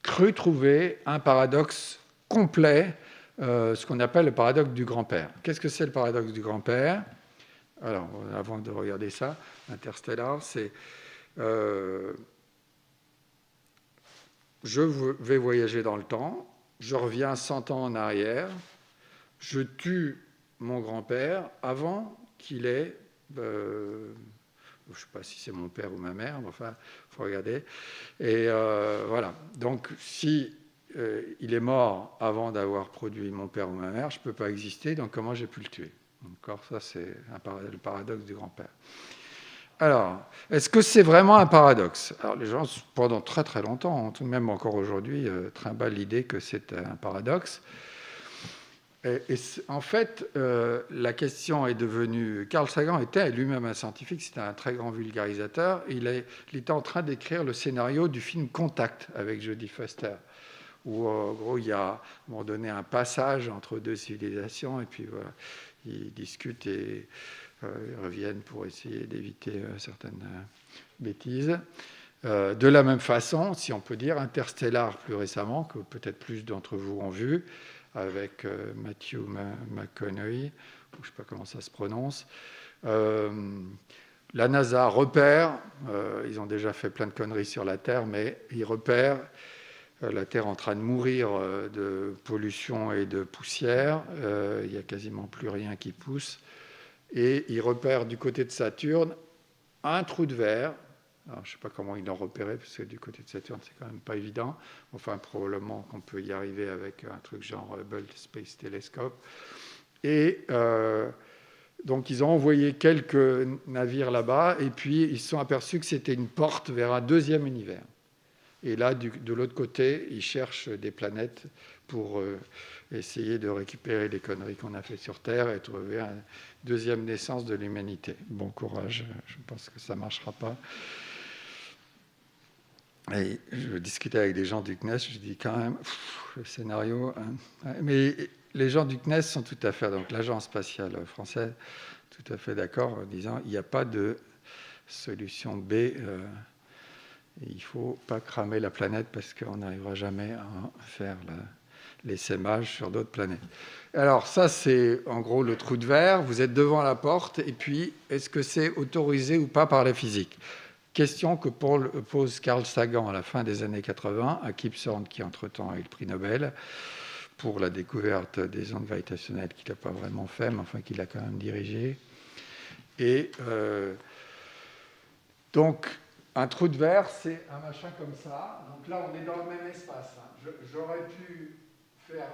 cru trouver un paradoxe complet, ce qu'on appelle le paradoxe du grand-père. Qu'est-ce que c'est le paradoxe du grand-père ? Alors, avant de regarder ça, Interstellar, c'est je vais voyager dans le temps, je reviens 100 ans en arrière, je tue mon grand-père avant qu'il ait... je ne sais pas si c'est mon père ou ma mère, mais enfin, il faut regarder. Et voilà. Donc, si il est mort avant d'avoir produit mon père ou ma mère, je ne peux pas exister, donc comment j'ai pu le tuer? Encore, ça, c'est le paradoxe du grand-père. Alors, est-ce que c'est vraiment un paradoxe? Alors, les gens, pendant très très longtemps, même encore aujourd'hui, trimballent l'idée que c'est un paradoxe. Et en fait, la question est devenue... Carl Sagan était lui-même un scientifique, c'était un très grand vulgarisateur. Il était en train d'écrire le scénario du film Contact avec Jodie Foster, où en gros, il y a à un moment donné un passage entre deux civilisations, et puis voilà, ils discutent et ils reviennent pour essayer d'éviter certaines bêtises. De la même façon, si on peut dire, Interstellar plus récemment, que peut-être plus d'entre vous ont vu, avec Matthew McConaughey, je ne sais pas comment ça se prononce. La NASA repère, ils ont déjà fait plein de conneries sur la Terre, mais ils repèrent la Terre en train de mourir de pollution et de poussière. Il n'y a quasiment plus rien qui pousse. Et ils repèrent du côté de Saturne un trou de verre. Alors, je ne sais pas comment ils l'ont repéré, parce que du côté de Saturne, c'est quand même pas évident. Enfin, probablement qu'on peut y arriver avec un truc genre Hubble Space Telescope. Et donc, ils ont envoyé quelques navires là-bas, et puis ils se sont aperçus que c'était une porte vers un deuxième univers. Et là, de l'autre côté, ils cherchent des planètes pour essayer de récupérer les conneries qu'on a fait sur Terre et trouver une deuxième naissance de l'humanité. Bon courage, je pense que ça ne marchera pas. Et je discutais avec des gens du CNES, je dis quand même, le scénario... Hein. Mais les gens du CNES sont tout à fait, donc l'agence spatiale française, tout à fait d'accord en disant il n'y a pas de solution B. Il ne faut pas cramer la planète parce qu'on n'arrivera jamais à faire l'essaimage sur d'autres planètes. Alors ça, c'est en gros le trou de verre. Vous êtes devant la porte et puis est-ce que c'est autorisé ou pas par la physique? Question que pose Carl Sagan à la fin des années 80 à Kip Thorne, qui entre-temps a eu le prix Nobel pour la découverte des ondes gravitationnelles qu'il n'a pas vraiment fait, mais enfin qu'il a quand même dirigé. Et donc, un trou de verre, c'est un machin comme ça. Donc là, on est dans le même espace. Hein. J'aurais pu faire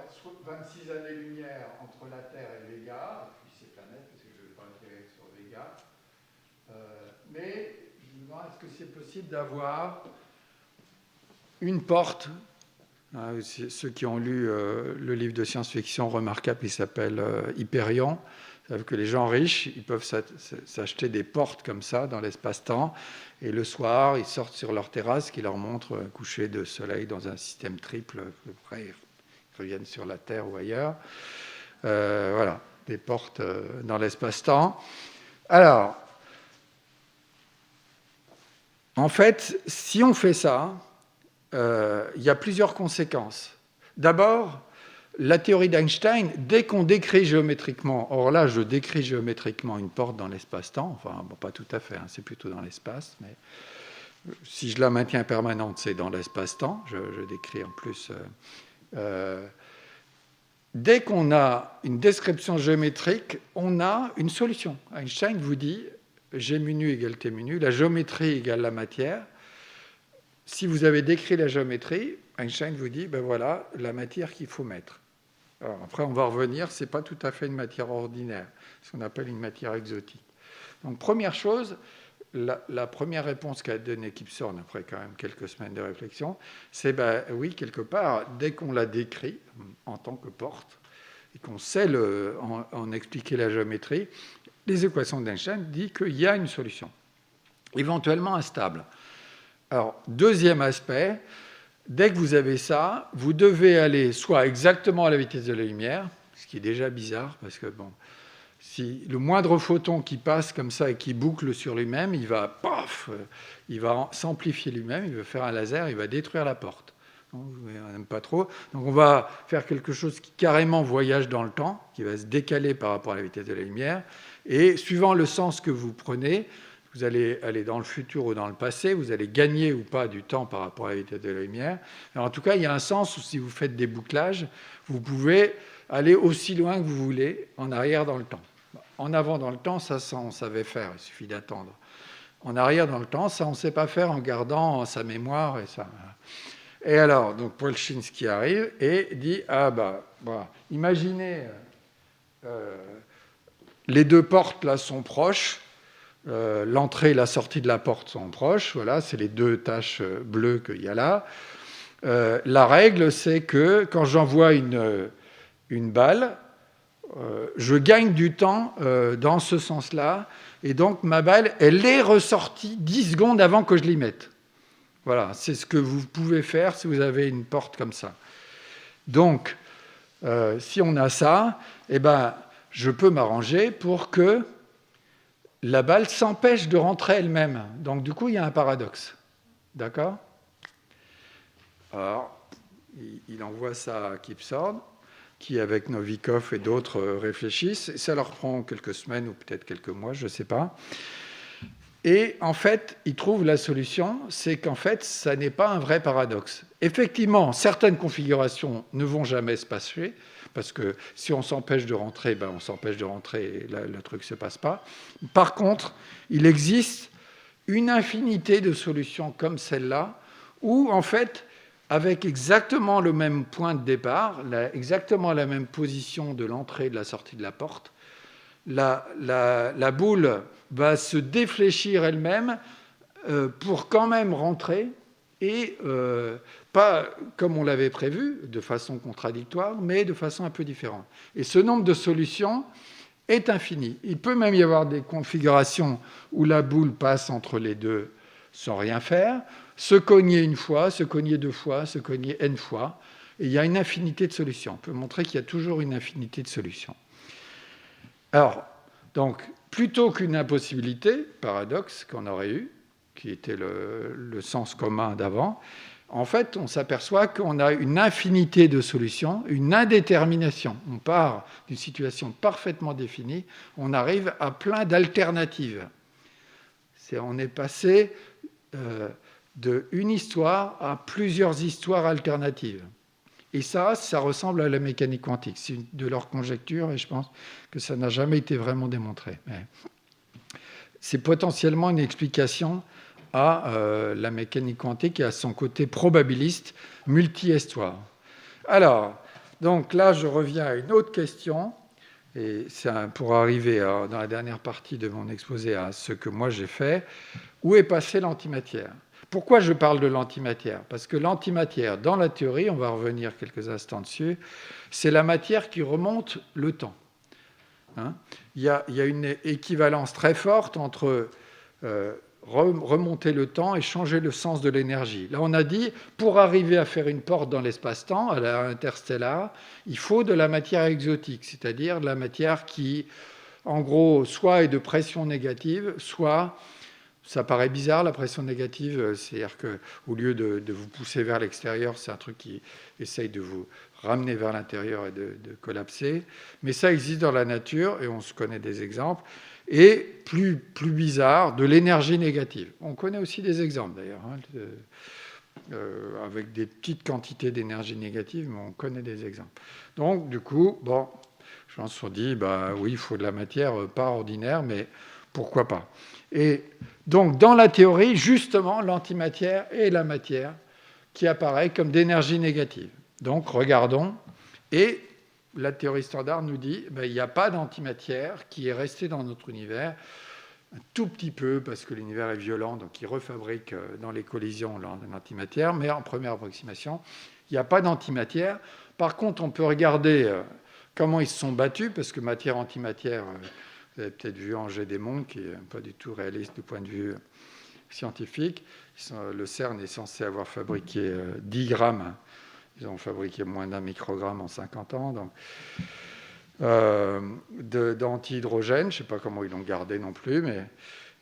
26 années-lumière entre la Terre et Vega, et puis ces planètes, parce que je ne vais pas atterrir sur Vega. Mais je me demande, est-ce que c'est possible d'avoir une porte? Ceux qui ont lu le livre de science-fiction remarquable, il s'appelle Hyperion. C'est-à-dire que les gens riches, ils peuvent s'acheter des portes comme ça dans l'espace-temps, et le soir, ils sortent sur leur terrasse qui leur montre un coucher de soleil dans un système triple. Après, ils reviennent sur la Terre ou ailleurs. Voilà, des portes dans l'espace-temps. Alors, en fait, si on fait ça, il y a plusieurs conséquences. D'abord, la théorie d'Einstein, dès qu'on décrit géométriquement, or là, je décris géométriquement une porte dans l'espace-temps, enfin, bon, pas tout à fait, hein, c'est plutôt dans l'espace, mais si je la maintiens permanente, c'est dans l'espace-temps, je décris en plus... dès qu'on a une description géométrique, on a une solution. Einstein vous dit, G mu nu égale T mu nu, la géométrie égale la matière. Si vous avez décrit la géométrie, Einstein vous dit, ben voilà, la matière qu'il faut mettre. Alors après, on va revenir, ce n'est pas tout à fait une matière ordinaire, ce qu'on appelle une matière exotique. Donc, première chose, la première réponse qu'a donnée Kip Thorne, après quand même quelques semaines de réflexion, c'est, ben oui, quelque part, dès qu'on la décrit en tant que porte, et qu'on sait en expliquer la géométrie, les équations d'Einstein disent qu'il y a une solution, éventuellement instable. Alors, deuxième aspect, dès que vous avez ça, vous devez aller soit exactement à la vitesse de la lumière, ce qui est déjà bizarre, parce que bon, si le moindre photon qui passe comme ça et qui boucle sur lui-même, il va s'amplifier lui-même, il va faire un laser, il va détruire la porte. Donc, on n'aime pas trop. Donc on va faire quelque chose qui carrément voyage dans le temps, qui va se décaler par rapport à la vitesse de la lumière, et suivant le sens que vous prenez, vous allez aller dans le futur ou dans le passé, vous allez gagner ou pas du temps par rapport à la vitesse de la lumière. Alors, en tout cas, il y a un sens où si vous faites des bouclages, vous pouvez aller aussi loin que vous voulez en arrière dans le temps. En avant dans le temps, ça on savait faire, il suffit d'attendre. En arrière dans le temps, ça on ne sait pas faire en gardant sa mémoire et ça. Et alors, donc Polchinski arrive et dit imaginez, les deux portes là sont proches, l'entrée et la sortie de la porte sont proches, voilà, c'est les deux taches bleues qu'il y a là. La règle, c'est que quand j'envoie une balle, je gagne du temps dans ce sens-là, et donc ma balle, elle est ressortie 10 secondes avant que je l'y mette. Voilà, c'est ce que vous pouvez faire si vous avez une porte comme ça. Donc, si on a ça, je peux m'arranger pour que la balle s'empêche de rentrer elle-même. Donc, du coup, il y a un paradoxe. D'accord ? Alors, il envoie ça à Kipsord, qui, avec Novikov et d'autres, réfléchissent. Ça leur prend quelques semaines ou peut-être quelques mois, je ne sais pas. Et en fait, ils trouvent la solution, c'est qu'en fait, ça n'est pas un vrai paradoxe. Effectivement, certaines configurations ne vont jamais se passer, parce que si on s'empêche de rentrer, on s'empêche de rentrer et le truc ne se passe pas. Par contre, il existe une infinité de solutions comme celle-là, où en fait, avec exactement le même point de départ, exactement la même position de l'entrée et de la sortie de la porte, la boule va se défléchir elle-même pour quand même rentrer, et pas comme on l'avait prévu, de façon contradictoire, mais de façon un peu différente. Et ce nombre de solutions est infini. Il peut même y avoir des configurations où la boule passe entre les deux sans rien faire, se cogner une fois, se cogner deux fois, se cogner n fois, et il y a une infinité de solutions. On peut montrer qu'il y a toujours une infinité de solutions. Alors, donc, plutôt qu'une impossibilité, paradoxe qu'on aurait eu, qui était le sens commun d'avant, en fait, on s'aperçoit qu'on a une infinité de solutions, une indétermination. On part d'une situation parfaitement définie, on arrive à plein d'alternatives. On est passé d'une histoire à plusieurs histoires alternatives. Et ça ressemble à la mécanique quantique. C'est de leur conjecture, et je pense que ça n'a jamais été vraiment démontré. Mais c'est potentiellement une explication à la mécanique quantique et à son côté probabiliste, multi-histoire. Alors, donc là, je reviens à une autre question, et c'est pour arriver dans la dernière partie de mon exposé à ce que moi j'ai fait. Où est passée l'antimatière ? Pourquoi je parle de l'antimatière ? Parce que l'antimatière, dans la théorie, on va revenir quelques instants dessus, c'est la matière qui remonte le temps. Il y a une équivalence très forte entre remonter le temps et changer le sens de l'énergie. Là, on a dit, pour arriver à faire une porte dans l'espace-temps, à l'interstellar, il faut de la matière exotique, c'est-à-dire de la matière qui, en gros, soit est de pression négative, soit... Ça paraît bizarre, la pression négative, c'est-à-dire qu'au lieu de vous pousser vers l'extérieur, c'est un truc qui essaye de vous ramener vers l'intérieur et de collapser. Mais ça existe dans la nature, et on se connaît des exemples. Et plus bizarre, de l'énergie négative. On connaît aussi des exemples, d'ailleurs, avec des petites quantités d'énergie négative, mais on connaît des exemples. Donc, du coup, je me suis dit, oui, il faut de la matière pas ordinaire, mais pourquoi pas ? Et donc, dans la théorie, justement, l'antimatière est la matière qui apparaît comme d'énergie négative. Donc, regardons. Et la théorie standard nous dit qu'il n'y a pas d'antimatière qui est restée dans notre univers, un tout petit peu, parce que l'univers est violent, donc il refabrique dans les collisions l'antimatière, mais en première approximation, il n'y a pas d'antimatière. Par contre, on peut regarder comment ils se sont battus, parce que matière-antimatière... Vous avez peut-être vu Angers Desmonts, qui n'est pas du tout réaliste du point de vue scientifique. Le CERN est censé avoir fabriqué 10 grammes. Ils ont fabriqué moins d'1 microgramme en 50 ans. Donc, d'antihydrogène, je ne sais pas comment ils l'ont gardé non plus,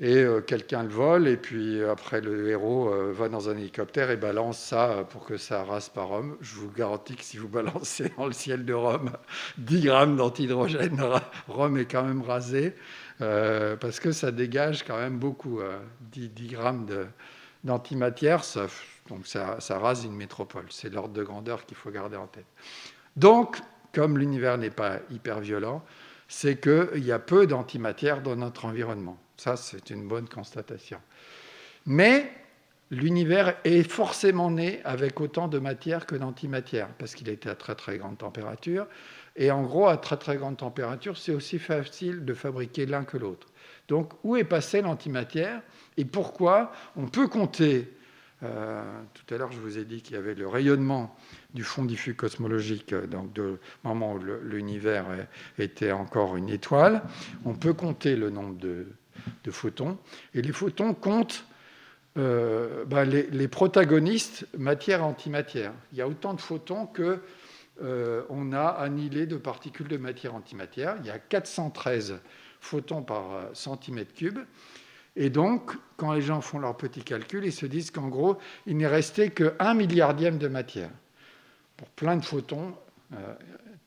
et quelqu'un le vole, et puis après le héros va dans un hélicoptère et balance ça pour que ça rase par Rome. Je vous garantis que si vous balancez dans le ciel de Rome 10 grammes d'antihydrogène, Rome est quand même rasé, parce que ça dégage quand même beaucoup. 10 grammes d'antimatière, donc ça rase une métropole. C'est l'ordre de grandeur qu'il faut garder en tête. Donc, comme l'univers n'est pas hyper violent, c'est qu'il y a peu d'antimatière dans notre environnement. Ça, c'est une bonne constatation. Mais l'univers est forcément né avec autant de matière que d'antimatière, parce qu'il était à très très grande température. Et en gros, à très très grande température, c'est aussi facile de fabriquer l'un que l'autre. Donc, où est passée l'antimatière et pourquoi on peut compter tout à l'heure, je vous ai dit qu'il y avait le rayonnement du fond diffus cosmologique, donc du moment où l'univers était encore une étoile. On peut compter le nombre de photons. Et les photons comptent les protagonistes matière-antimatière. Il y a autant de photons qu'on a annihilé de particules de matière-antimatière. Il y a 413 photons par centimètre cube. Et donc, quand les gens font leurs petits calculs, ils se disent qu'en gros, il n'est resté qu'1 milliardième de matière. Pour plein de photons,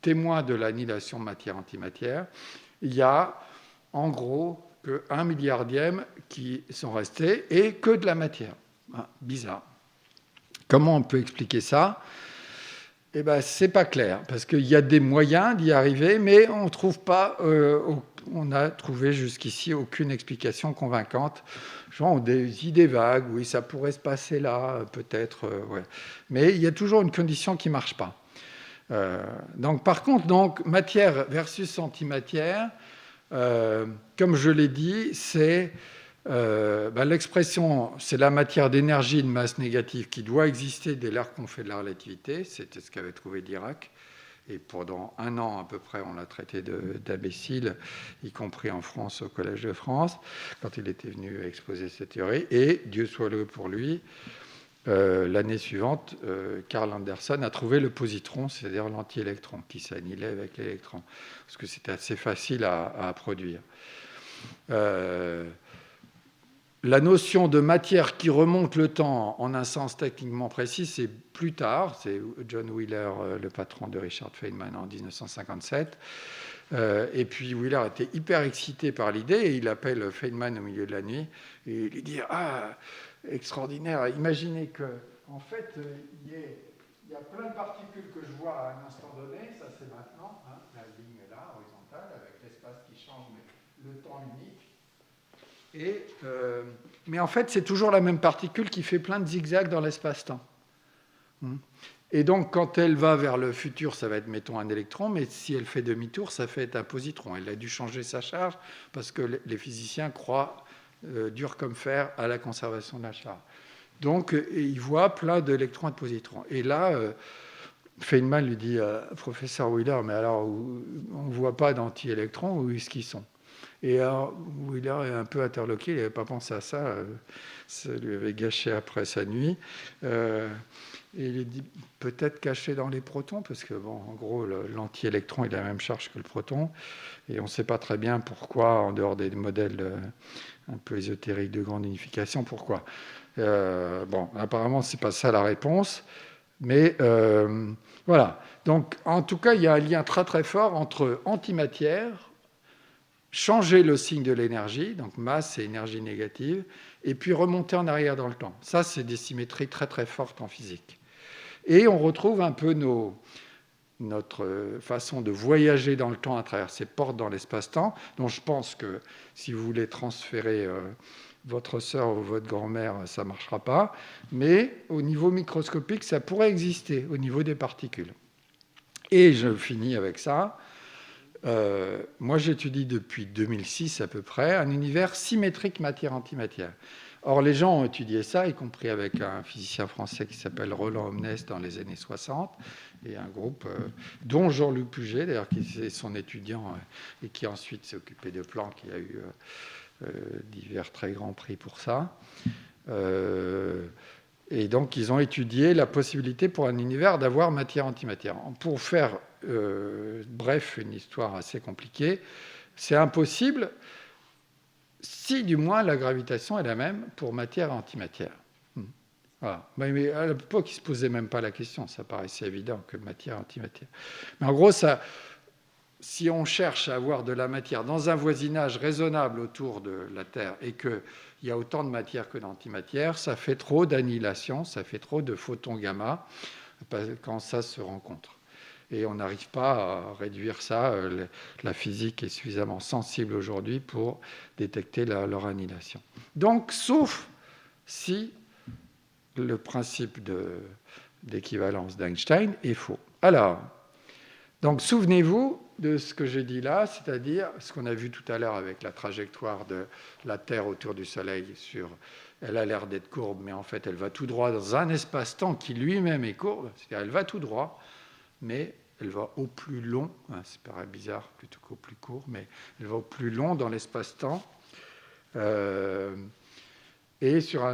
témoins de l'annihilation matière-antimatière, il y a en gros que 1 milliardième qui sont restés et que de la matière. Bizarre. Comment on peut expliquer ça ? Eh bien, c'est pas clair, parce qu'il y a des moyens d'y arriver, mais on trouve pas, on a trouvé jusqu'ici aucune explication convaincante. Genre des idées vagues, oui, ça pourrait se passer là, peut-être, ouais. Mais il y a toujours une condition qui marche pas. Donc, par contre, matière versus antimatière, comme je l'ai dit, c'est l'expression, c'est la matière d'énergie de masse négative qui doit exister dès lors qu'on fait de la relativité. C'était ce qu'avait trouvé Dirac. Et pendant 1 an à peu près, on l'a traité d'imbécile, y compris en France, au Collège de France, quand il était venu exposer cette théorie. Et, Dieu soit loué pour lui, l'année suivante, Karl Anderson a trouvé le positron, c'est-à-dire l'antiélectron, qui s'annihilait avec l'électron, parce que c'était assez facile à produire. La notion de matière qui remonte le temps en un sens techniquement précis, c'est plus tard, c'est John Wheeler, le patron de Richard Feynman en 1957. Et puis Wheeler était hyper excité par l'idée et il appelle Feynman au milieu de la nuit et il lui dit « Ah, extraordinaire, imaginez qu'en fait, il y a plein de particules que je vois à un instant donné, ça c'est maintenant, hein, la ligne là, horizontale, avec l'espace qui change, mais le temps unique. Mais en fait, c'est toujours la même particule qui fait plein de zigzags dans l'espace-temps. Et donc, quand elle va vers le futur, ça va être, mettons, un électron, mais si elle fait demi-tour, ça fait un positron. Elle a dû changer sa charge parce que les physiciens croient, dur comme fer, à la conservation de la charge. Donc, ils voient plein d'électrons et de positrons. Et là, Feynman lui dit, professeur Wheeler, mais alors, on ne voit pas d'anti-électrons, où est-ce qu'ils sont ? Et alors, Wheeler est un peu interloqué, il n'avait pas pensé à ça, ça lui avait gâché après sa nuit. Et il dit peut-être caché dans les protons, parce que, bon, en gros, l'anti-électron, il a la même charge que le proton, et on ne sait pas très bien pourquoi, en dehors des modèles un peu ésotériques de grande unification, pourquoi. Bon, apparemment, ce n'est pas ça la réponse, mais voilà. Donc, en tout cas, il y a un lien très très fort entre antimatière, changer le signe de l'énergie, donc masse et énergie négative, et puis remonter en arrière dans le temps. Ça, c'est des symétries très très fortes en physique. Et on retrouve un peu notre façon de voyager dans le temps à travers ces portes dans l'espace-temps, dont je pense que si vous voulez transférer votre sœur ou votre grand-mère, ça ne marchera pas, mais au niveau microscopique, ça pourrait exister au niveau des particules. Et je finis avec ça. Moi, j'étudie depuis 2006 à peu près un univers symétrique matière-antimatière. Or, les gens ont étudié ça, y compris avec un physicien français qui s'appelle Roland Omnes dans les années 60, et un groupe dont Jean-Luc Puget, d'ailleurs, qui est son étudiant et qui ensuite s'est occupé de Planck, qui a eu divers très grands prix pour ça. Et donc, ils ont étudié la possibilité pour un univers d'avoir matière-antimatière. Pour faire, bref, une histoire assez compliquée, c'est impossible si, du moins, la gravitation est la même pour matière et antimatière. Voilà. Mais à l'époque, ils ne se posaient même pas la question. Ça paraissait évident que matière et antimatière. Mais en gros, si on cherche à avoir de la matière dans un voisinage raisonnable autour de la Terre et qu'il y a autant de matière que d'antimatière, ça fait trop d'annihilation, ça fait trop de photons gamma quand ça se rencontre. Et on n'arrive pas à réduire ça. La physique est suffisamment sensible aujourd'hui pour détecter leur annihilation. Donc, sauf si le principe d'équivalence d'Einstein est faux. Alors, donc souvenez-vous de ce que j'ai dit là, c'est-à-dire ce qu'on a vu tout à l'heure avec la trajectoire de la Terre autour du Soleil. Elle a l'air d'être courbe, mais en fait, elle va tout droit dans un espace-temps qui lui-même est courbe. C'est-à-dire, elle va tout droit, mais elle va au plus long. Ça paraît bizarre plutôt qu'au plus court, mais elle va au plus long dans l'espace-temps. Et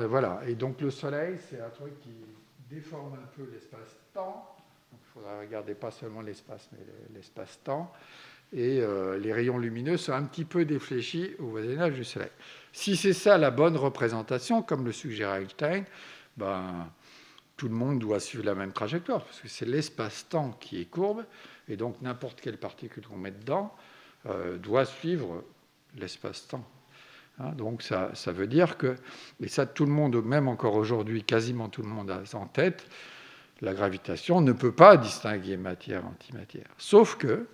voilà. Et donc le Soleil, c'est un truc qui déforme un peu l'espace-temps. Donc, il faudra regarder pas seulement l'espace, mais l'espace-temps. Et les rayons lumineux sont un petit peu défléchis au voisinage du Soleil. Si c'est ça la bonne représentation, comme le suggère Einstein, tout le monde doit suivre la même trajectoire, parce que c'est l'espace-temps qui est courbe, et donc n'importe quelle particule qu'on met dedans doit suivre l'espace-temps. Donc ça veut dire que, et ça tout le monde, même encore aujourd'hui, quasiment tout le monde a en tête, la gravitation ne peut pas distinguer matière-antimatière. Sauf que,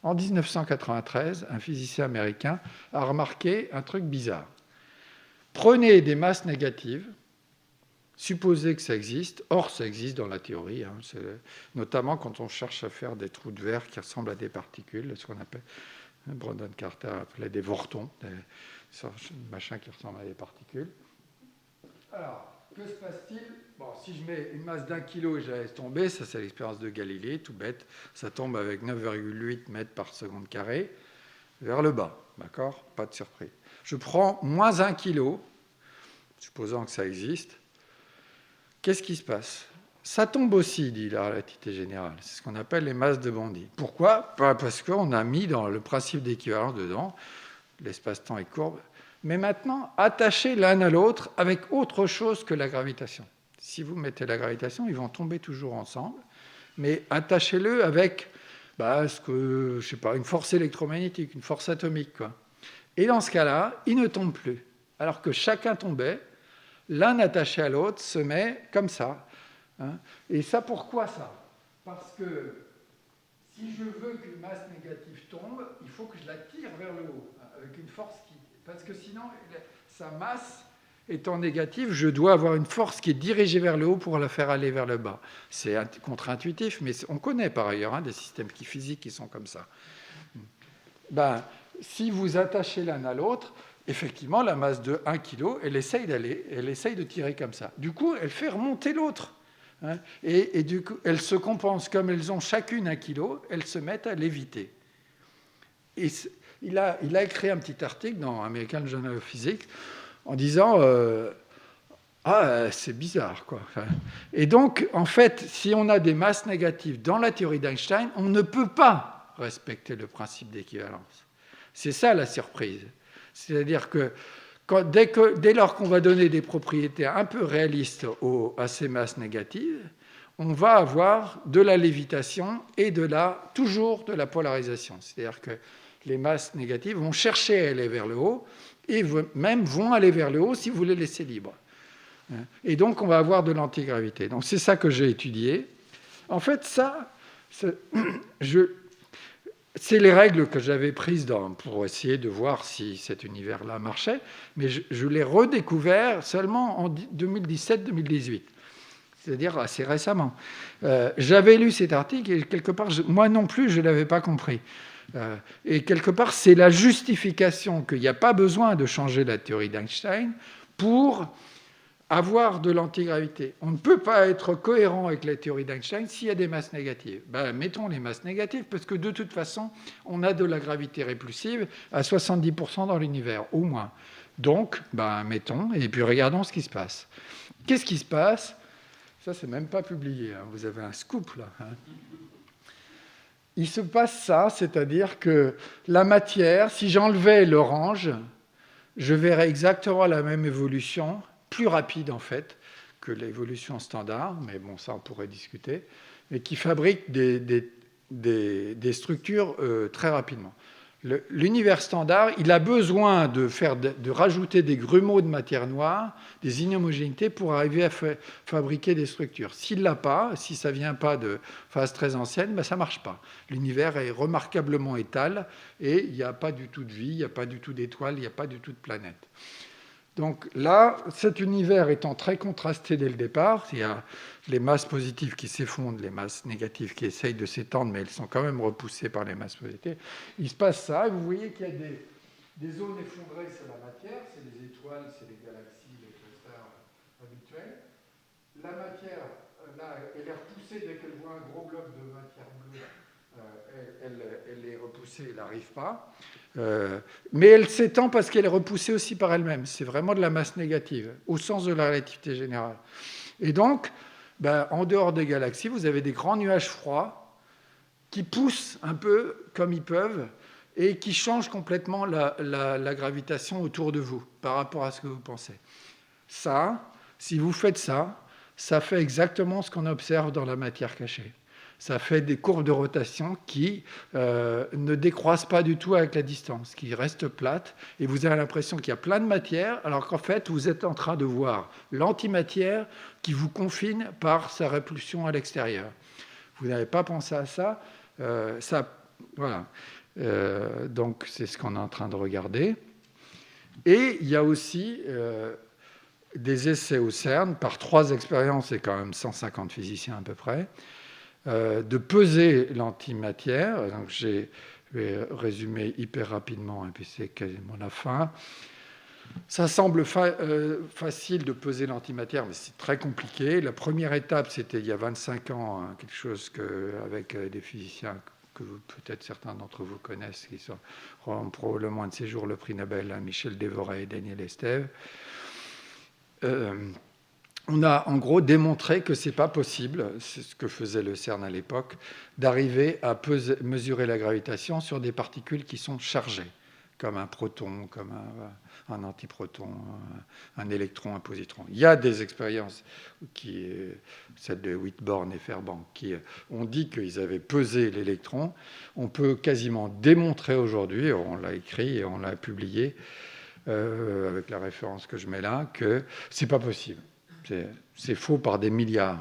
en 1993, un physicien américain a remarqué un truc bizarre. Prenez des masses négatives, supposez que ça existe, or ça existe dans la théorie, notamment quand on cherche à faire des trous de verre qui ressemblent à des particules, ce qu'on appelle, Brandon Carter appelait des vortons, des machins qui ressemblent à des particules. Alors, que se passe-t-il ? Si je mets une masse d'1 kg et je la laisse tomber, ça c'est l'expérience de Galilée, tout bête, ça tombe avec 9,8 mètres par seconde carrée vers le bas, d'accord ? Pas de surprise. Je prends moins 1 kg, supposant que ça existe, qu'est-ce qui se passe ? Ça tombe aussi, dit la relativité générale. C'est ce qu'on appelle les masses de Bondi. Pourquoi ? Parce qu'on a mis dans le principe d'équivalence dedans, l'espace-temps est courbe, mais maintenant, attachez l'un à l'autre avec autre chose que la gravitation. Si vous mettez la gravitation, ils vont tomber toujours ensemble, mais attachez-le avec une force électromagnétique, une force atomique, quoi. Et dans ce cas-là, ils ne tombent plus. Alors que chacun tombait, l'un attaché à l'autre se met comme ça. Et ça, pourquoi ça ? Parce que si je veux qu'une masse négative tombe, il faut que je la tire vers le haut, avec une force qui... Parce que sinon, sa masse étant négative, je dois avoir une force qui est dirigée vers le haut pour la faire aller vers le bas. C'est contre-intuitif, mais on connaît par ailleurs des systèmes physiques qui sont comme ça. Si vous attachez l'un à l'autre, effectivement, la masse de 1 kg, elle essaye de tirer comme ça. Du coup, elle fait remonter l'autre. Et du coup, elles se compensent. Comme elles ont chacune 1 kg, elles se mettent à léviter. Et il a écrit un petit article dans American Journal of Physics en disant c'est bizarre, quoi. Et donc, en fait, si on a des masses négatives dans la théorie d'Einstein, on ne peut pas respecter le principe d'équivalence. C'est ça la surprise. C'est-à-dire que dès lors qu'on va donner des propriétés un peu réalistes à ces masses négatives, on va avoir de la lévitation et toujours de la polarisation. C'est-à-dire que les masses négatives vont chercher à aller vers le haut et même vont aller vers le haut si vous les laissez libres. Et donc, on va avoir de l'antigravité. Donc, c'est ça que j'ai étudié. En fait, c'est les règles que j'avais prises pour essayer de voir si cet univers-là marchait, mais je l'ai redécouvert seulement en 2017-2018. C'est-à-dire assez récemment. J'avais lu cet article et quelque part, moi non plus, je ne l'avais pas compris. Et quelque part, c'est la justification qu'il n'y a pas besoin de changer la théorie d'Einstein pour avoir de l'antigravité. On ne peut pas être cohérent avec la théorie d'Einstein s'il y a des masses négatives. Mettons les masses négatives, parce que de toute façon, on a de la gravité répulsive à 70% dans l'univers, au moins. Donc, mettons, et puis regardons ce qui se passe. Qu'est-ce qui se passe ? Ça, c'est même pas publié. Vous avez un scoop, là. Il se passe ça, c'est-à-dire que la matière, si j'enlevais l'orange, je verrais exactement la même évolution, plus rapide en fait que l'évolution standard, mais bon, ça on pourrait discuter, mais qui fabrique des structures très rapidement. L'univers standard, il a besoin de rajouter des grumeaux de matière noire, des inhomogénéités pour arriver à fabriquer des structures. S'il l'a pas, si ça ne vient pas de phase très ancienne, ça ne marche pas. L'univers est remarquablement étale et il n'y a pas du tout de vie, il n'y a pas du tout d'étoiles, il n'y a pas du tout de planètes. Donc là, cet univers étant très contrasté dès le départ, il y a les masses positives qui s'effondrent, les masses négatives qui essayent de s'étendre, mais elles sont quand même repoussées par les masses positives. Il se passe ça, et vous voyez qu'il y a des zones effondrées sur la matière, c'est les étoiles, c'est les galaxies, les clusters habituels. La matière, là, elle est repoussée dès qu'elle voit un gros bloc de matière bleue. Elle est repoussée, elle n'arrive pas. Mais elle s'étend parce qu'elle est repoussée aussi par elle-même. C'est vraiment de la masse négative, au sens de la relativité générale. Et donc, en dehors des galaxies, vous avez des grands nuages froids qui poussent un peu comme ils peuvent et qui changent complètement la gravitation autour de vous par rapport à ce que vous pensez. Ça, si vous faites ça, ça fait exactement ce qu'on observe dans la matière cachée. Ça fait des courbes de rotation qui ne décroissent pas du tout avec la distance, qui restent plates, et vous avez l'impression qu'il y a plein de matière, alors qu'en fait, vous êtes en train de voir l'antimatière qui vous confine par sa répulsion à l'extérieur. Vous n'avez pas pensé à ça, voilà. Donc, c'est ce qu'on est en train de regarder. Et il y a aussi des essais au CERN, par 3 expériences, et quand même 150 physiciens à peu près, de peser l'antimatière. Donc, je vais résumer hyper rapidement, et puis c'est quasiment la fin. Ça semble facile de peser l'antimatière, mais c'est très compliqué. La première étape, c'était il y a 25 ans, quelque chose avec des physiciens que peut-être certains d'entre vous connaissent, qui auront probablement un de ces jours le prix Nobel, Michel Dévoret et Daniel Estève. On a en gros démontré que ce n'est pas possible, c'est ce que faisait le CERN à l'époque, d'arriver à mesurer la gravitation sur des particules qui sont chargées, comme un proton, comme un antiproton, un électron, un positron. Il y a des expériences, celles de Whitborn et Fairbank, qui ont dit qu'ils avaient pesé l'électron. On peut quasiment démontrer aujourd'hui, on l'a écrit et on l'a publié, avec la référence que je mets là, que ce n'est pas possible. C'est faux par des milliards.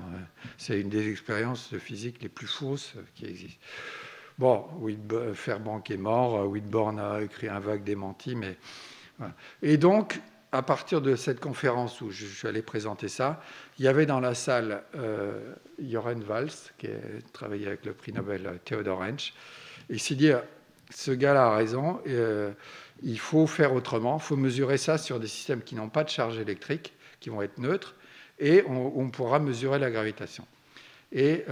C'est une des expériences de physique les plus fausses qui existent. Bon, Fairbank est mort, Whitborn a écrit un vague démenti, mais voilà. Et donc, à partir de cette conférence où je suis allé présenter ça, il y avait dans la salle Joren Vals, qui a travaillé avec le prix Nobel Theodor Hensch, et il s'est dit, ce gars-là a raison, il faut faire autrement, il faut mesurer ça sur des systèmes qui n'ont pas de charge électrique, qui vont être neutres, et on pourra mesurer la gravitation. Et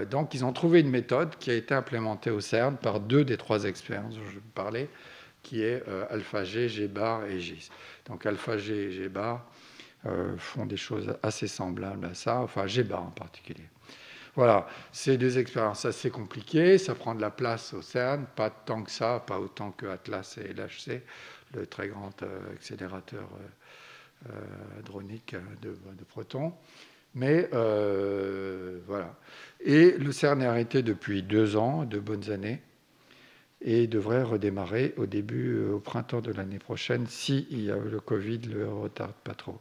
donc, ils ont trouvé une méthode qui a été implémentée au CERN par 2 des 3 expériences dont je vous parlais, qui est alpha-G, G-bar et GIS. Donc, alpha-G et G-bar font des choses assez semblables à ça, enfin G-bar en particulier. Voilà, c'est des expériences assez compliquées, ça prend de la place au CERN, pas tant que ça, pas autant que Atlas et LHC, le très grand accélérateur hadronique de protons. Mais voilà. Et le CERN est arrêté depuis 2 ans, 2 bonnes années, et devrait redémarrer au printemps de l'année prochaine, si le Covid ne le retarde pas trop.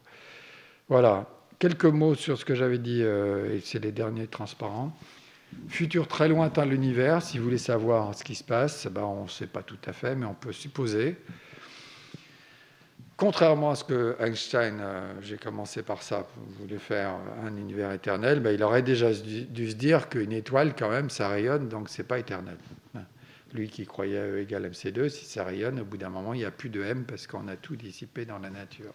Voilà. Quelques mots sur ce que j'avais dit, et c'est les derniers transparents. Futur très lointain de l'univers, si vous voulez savoir ce qui se passe, on ne sait pas tout à fait, mais on peut supposer. Contrairement à ce que Einstein, j'ai commencé par ça, voulait faire un univers éternel, il aurait déjà dû se dire qu'une étoile, quand même, ça rayonne, donc ce n'est pas éternel. Lui qui croyait à E égale MC2, si ça rayonne, au bout d'un moment, il n'y a plus de M parce qu'on a tout dissipé dans la nature.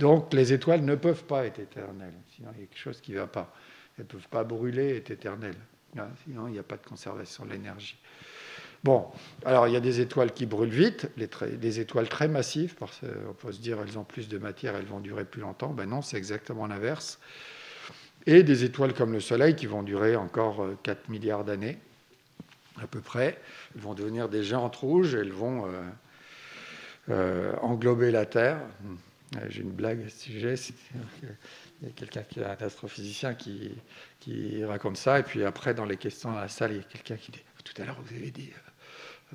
Donc les étoiles ne peuvent pas être éternelles, sinon il y a quelque chose qui ne va pas. Elles ne peuvent pas brûler et être éternelles, sinon il n'y a pas de conservation de l'énergie. Bon, alors il y a des étoiles qui brûlent vite, des étoiles très massives, parce qu'on peut se dire elles ont plus de matière, elles vont durer plus longtemps. Non, c'est exactement l'inverse. Et des étoiles comme le Soleil qui vont durer encore 4 milliards d'années, à peu près. Elles vont devenir des géantes rouges, elles vont englober la Terre. J'ai une blague à ce sujet. Il y a quelqu'un qui est un astrophysicien qui raconte ça, et puis après, dans les questions à la salle, il y a quelqu'un qui dit « Tout à l'heure, vous avez dit,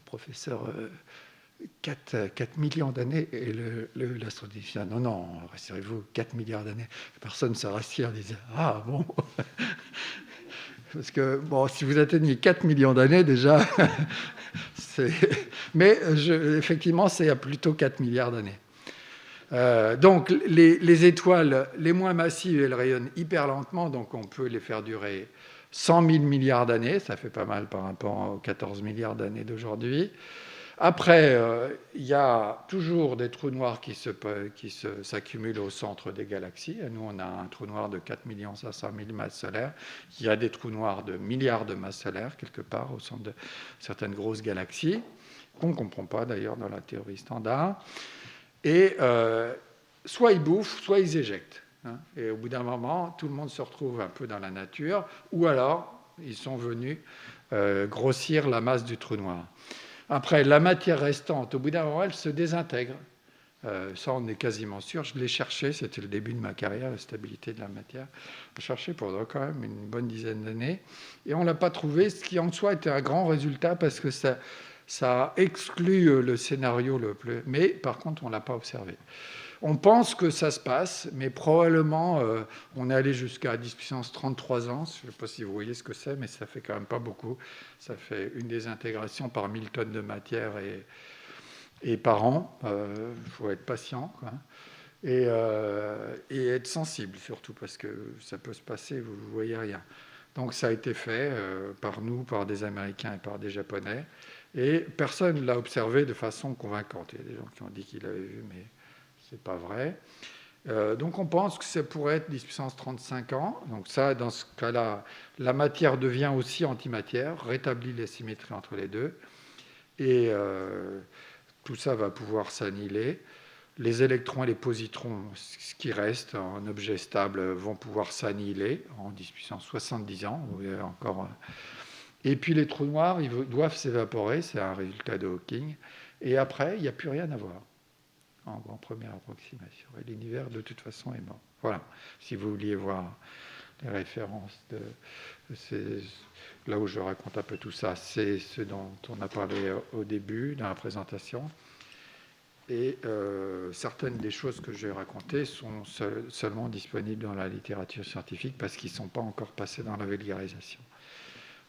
professeur, 4 millions d'années », et l'astrophysicien « Non, rassurez-vous, 4 milliards d'années. » Personne ne se rassure, disait « Ah, bon !» Parce que, si vous atteignez 4 millions d'années, déjà, mais effectivement, c'est à plutôt 4 milliards d'années. Donc, les étoiles les moins massives, elles rayonnent hyper lentement, donc on peut les faire durer 100 000 milliards d'années. Ça fait pas mal par rapport aux 14 milliards d'années d'aujourd'hui. Après, il y a toujours des trous noirs qui s'accumulent au centre des galaxies. Nous, on a un trou noir de 4 500 000 masses solaires. Il y a des trous noirs de milliards de masses solaires, quelque part, au centre de certaines grosses galaxies, qu'on ne comprend pas d'ailleurs dans la théorie standard. Et soit ils bouffent, soit ils éjectent. Et au bout d'un moment, tout le monde se retrouve un peu dans la nature, ou alors ils sont venus grossir la masse du trou noir. Après, la matière restante, au bout d'un moment, elle se désintègre. Ça, on est quasiment sûr. Je l'ai cherché, c'était le début de ma carrière, la stabilité de la matière. Je l'ai cherché pendant quand même une bonne dizaine d'années. Et on ne l'a pas trouvé, ce qui en soi était un grand résultat parce que ça exclut le scénario le plus. Mais par contre, on ne l'a pas observé. On pense que ça se passe, mais probablement, on est allé jusqu'à 10 puissance 33 ans. Je ne sais pas si vous voyez ce que c'est, mais ça fait quand même pas beaucoup. Ça fait une désintegration par 1000 tonnes de matière et par an. Il faut être patient, quoi. Et être sensible, surtout, parce que ça peut se passer, vous ne voyez rien. Donc ça a été fait par nous, par des Américains et par des Japonais. Et personne ne l'a observé de façon convaincante. Il y a des gens qui ont dit qu'ils l'avaient vu, mais ce n'est pas vrai. Donc on pense que ça pourrait être 10 puissance 35 ans. Donc ça, dans ce cas-là, la matière devient aussi antimatière, rétablit les symétries entre les deux. Et tout ça va pouvoir s'annihiler. Les électrons et les positrons, ce qui reste en objet stable, vont pouvoir s'annihiler en 10 puissance 70 ans. Vous voyez encore. Et puis les trous noirs, ils doivent s'évaporer, c'est un résultat de Hawking. Et après, il n'y a plus rien à voir, en première approximation. Et l'univers, de toute façon, est mort. Voilà. Si vous vouliez voir les références, là où je raconte un peu tout ça, c'est ce dont on a parlé au début, dans la présentation. Et certaines des choses que j'ai racontées sont seulement disponibles dans la littérature scientifique parce qu'ils ne sont pas encore passés dans la vulgarisation.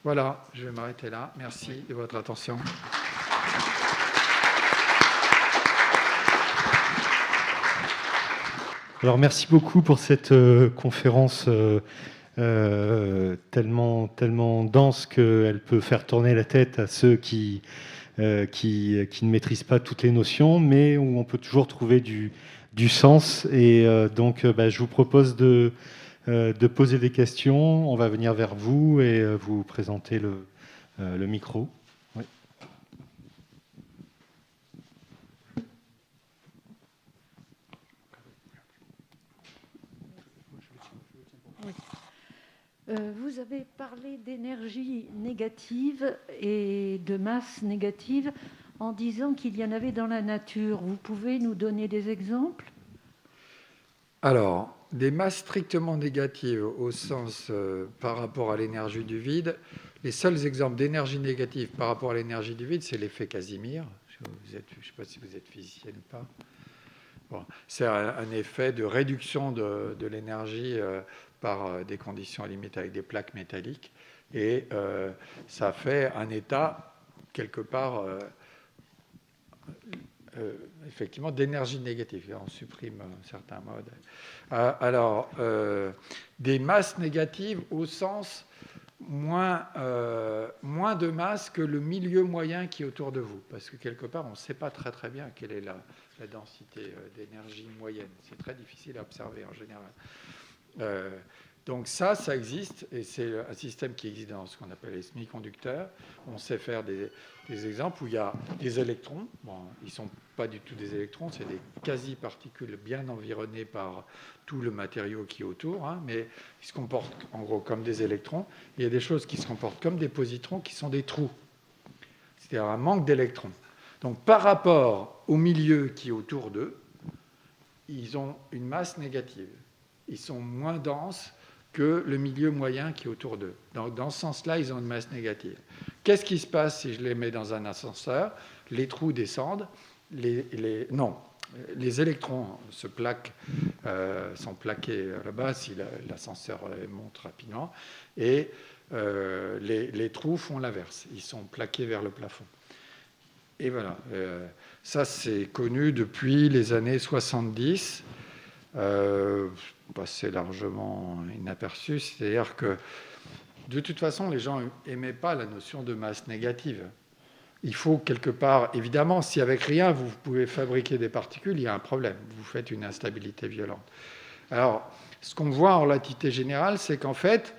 Voilà, je vais m'arrêter là. Merci de votre attention. Alors, merci beaucoup pour cette conférence tellement dense qu'elle peut faire tourner la tête à ceux qui ne maîtrisent pas toutes les notions, mais où on peut toujours trouver du sens. Et donc, je vous propose de poser des questions. On va venir vers vous et vous présenter le micro. Oui. Vous avez parlé d'énergie négative et de masse négative en disant qu'il y en avait dans la nature. Vous pouvez nous donner des exemples ? Alors, des masses strictement négatives au sens par rapport à l'énergie du vide, les seuls exemples d'énergie négative par rapport à l'énergie du vide, c'est l'effet Casimir. Je ne sais pas si vous êtes physicienne ou pas. Bon, c'est un effet de réduction de l'énergie par des conditions limites avec des plaques métalliques. Et ça fait un état, quelque part, effectivement, d'énergie négative. Et on supprime certains modes. Alors, des masses négatives au sens moins de masse que le milieu moyen qui est autour de vous. Parce que quelque part, on ne sait pas très très bien quelle est la densité d'énergie moyenne. C'est très difficile à observer en général. Donc ça existe, et c'est un système qui existe dans ce qu'on appelle les semi-conducteurs. On sait faire des exemples où il y a des électrons. Bon, ils ne sont pas du tout des électrons, c'est des quasi-particules bien environnées par tout le matériau qui est autour, mais ils se comportent en gros comme des électrons. Il y a des choses qui se comportent comme des positrons, qui sont des trous, c'est-à-dire un manque d'électrons. Donc par rapport au milieu qui est autour d'eux, ils ont une masse négative. Ils sont moins denses que le milieu moyen qui est autour d'eux. Donc, dans ce sens-là, ils ont une masse négative. Qu'est-ce qui se passe si je les mets dans un ascenseur ? Les trous descendent, les électrons sont plaqués à la base si l'ascenseur monte rapidement, et les trous font l'inverse, ils sont plaqués vers le plafond. Et voilà. Ça, c'est connu depuis les années 70. C'est largement inaperçu. C'est-à-dire que, de toute façon, les gens n'aimaient pas la notion de masse négative. Il faut quelque part, évidemment, si avec rien, vous pouvez fabriquer des particules, il y a un problème. Vous faites une instabilité violente. Alors, ce qu'on voit en relativité générale, c'est qu'en fait,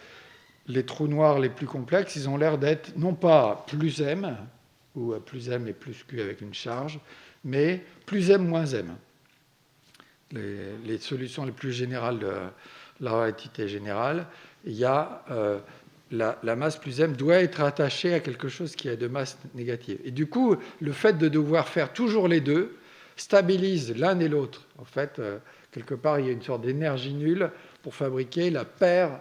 les trous noirs les plus complexes, ils ont l'air d'être non pas plus m, ou plus m et plus q avec une charge, mais plus m moins m. Les solutions les plus générales de la relativité générale, il y a la masse plus m doit être attachée à quelque chose qui a de masse négative. Et du coup, le fait de devoir faire toujours les deux stabilise l'un et l'autre. En fait, quelque part, il y a une sorte d'énergie nulle pour fabriquer la paire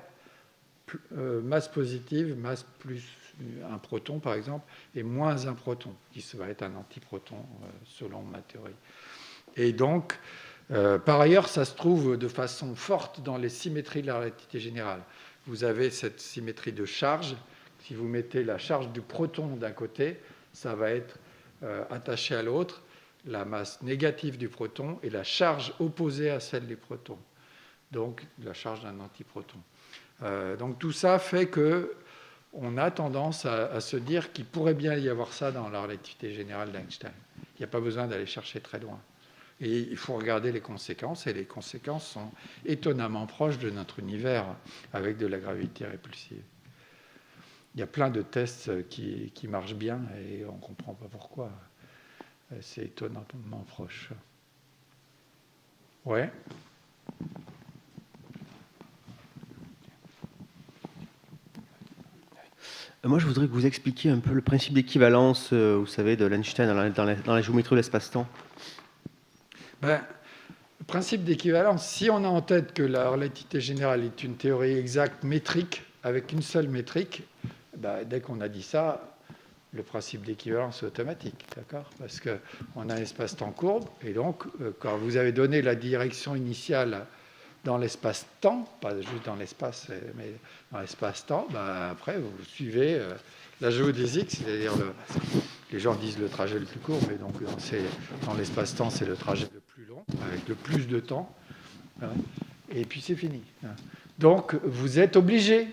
masse positive, masse plus un proton, par exemple, et moins un proton, qui va être un antiproton, selon ma théorie. Et donc, par ailleurs, ça se trouve de façon forte dans les symétries de la relativité générale. Vous avez cette symétrie de charge. Si vous mettez la charge du proton d'un côté, ça va être attaché à l'autre, la masse négative du proton et la charge opposée à celle du proton. Donc, la charge d'un antiproton. Donc, tout ça fait qu'on a tendance à se dire qu'il pourrait bien y avoir ça dans la relativité générale d'Einstein. Il n'y a pas besoin d'aller chercher très loin. Et il faut regarder les conséquences, et les conséquences sont étonnamment proches de notre univers, avec de la gravité répulsive. Il y a plein de tests qui marchent bien, et on ne comprend pas pourquoi. C'est étonnamment proche. Ouais. Moi, je voudrais que vous expliquiez un peu le principe d'équivalence, vous savez, de l'Einstein dans la géométrie de l'espace-temps. Le principe d'équivalence, si on a en tête que la relativité générale est une théorie exacte métrique, avec une seule métrique, dès qu'on a dit ça, le principe d'équivalence est automatique, d'accord ? Parce qu'on a un espace-temps courbe, et donc, quand vous avez donné la direction initiale dans l'espace-temps, pas juste dans l'espace, mais dans l'espace-temps, après, vous suivez la géodésique, c'est-à-dire, les gens disent le trajet le plus court, mais donc dans l'espace-temps, c'est le trajet le plus long, avec le plus de temps, et puis c'est fini. Donc, vous êtes obligé,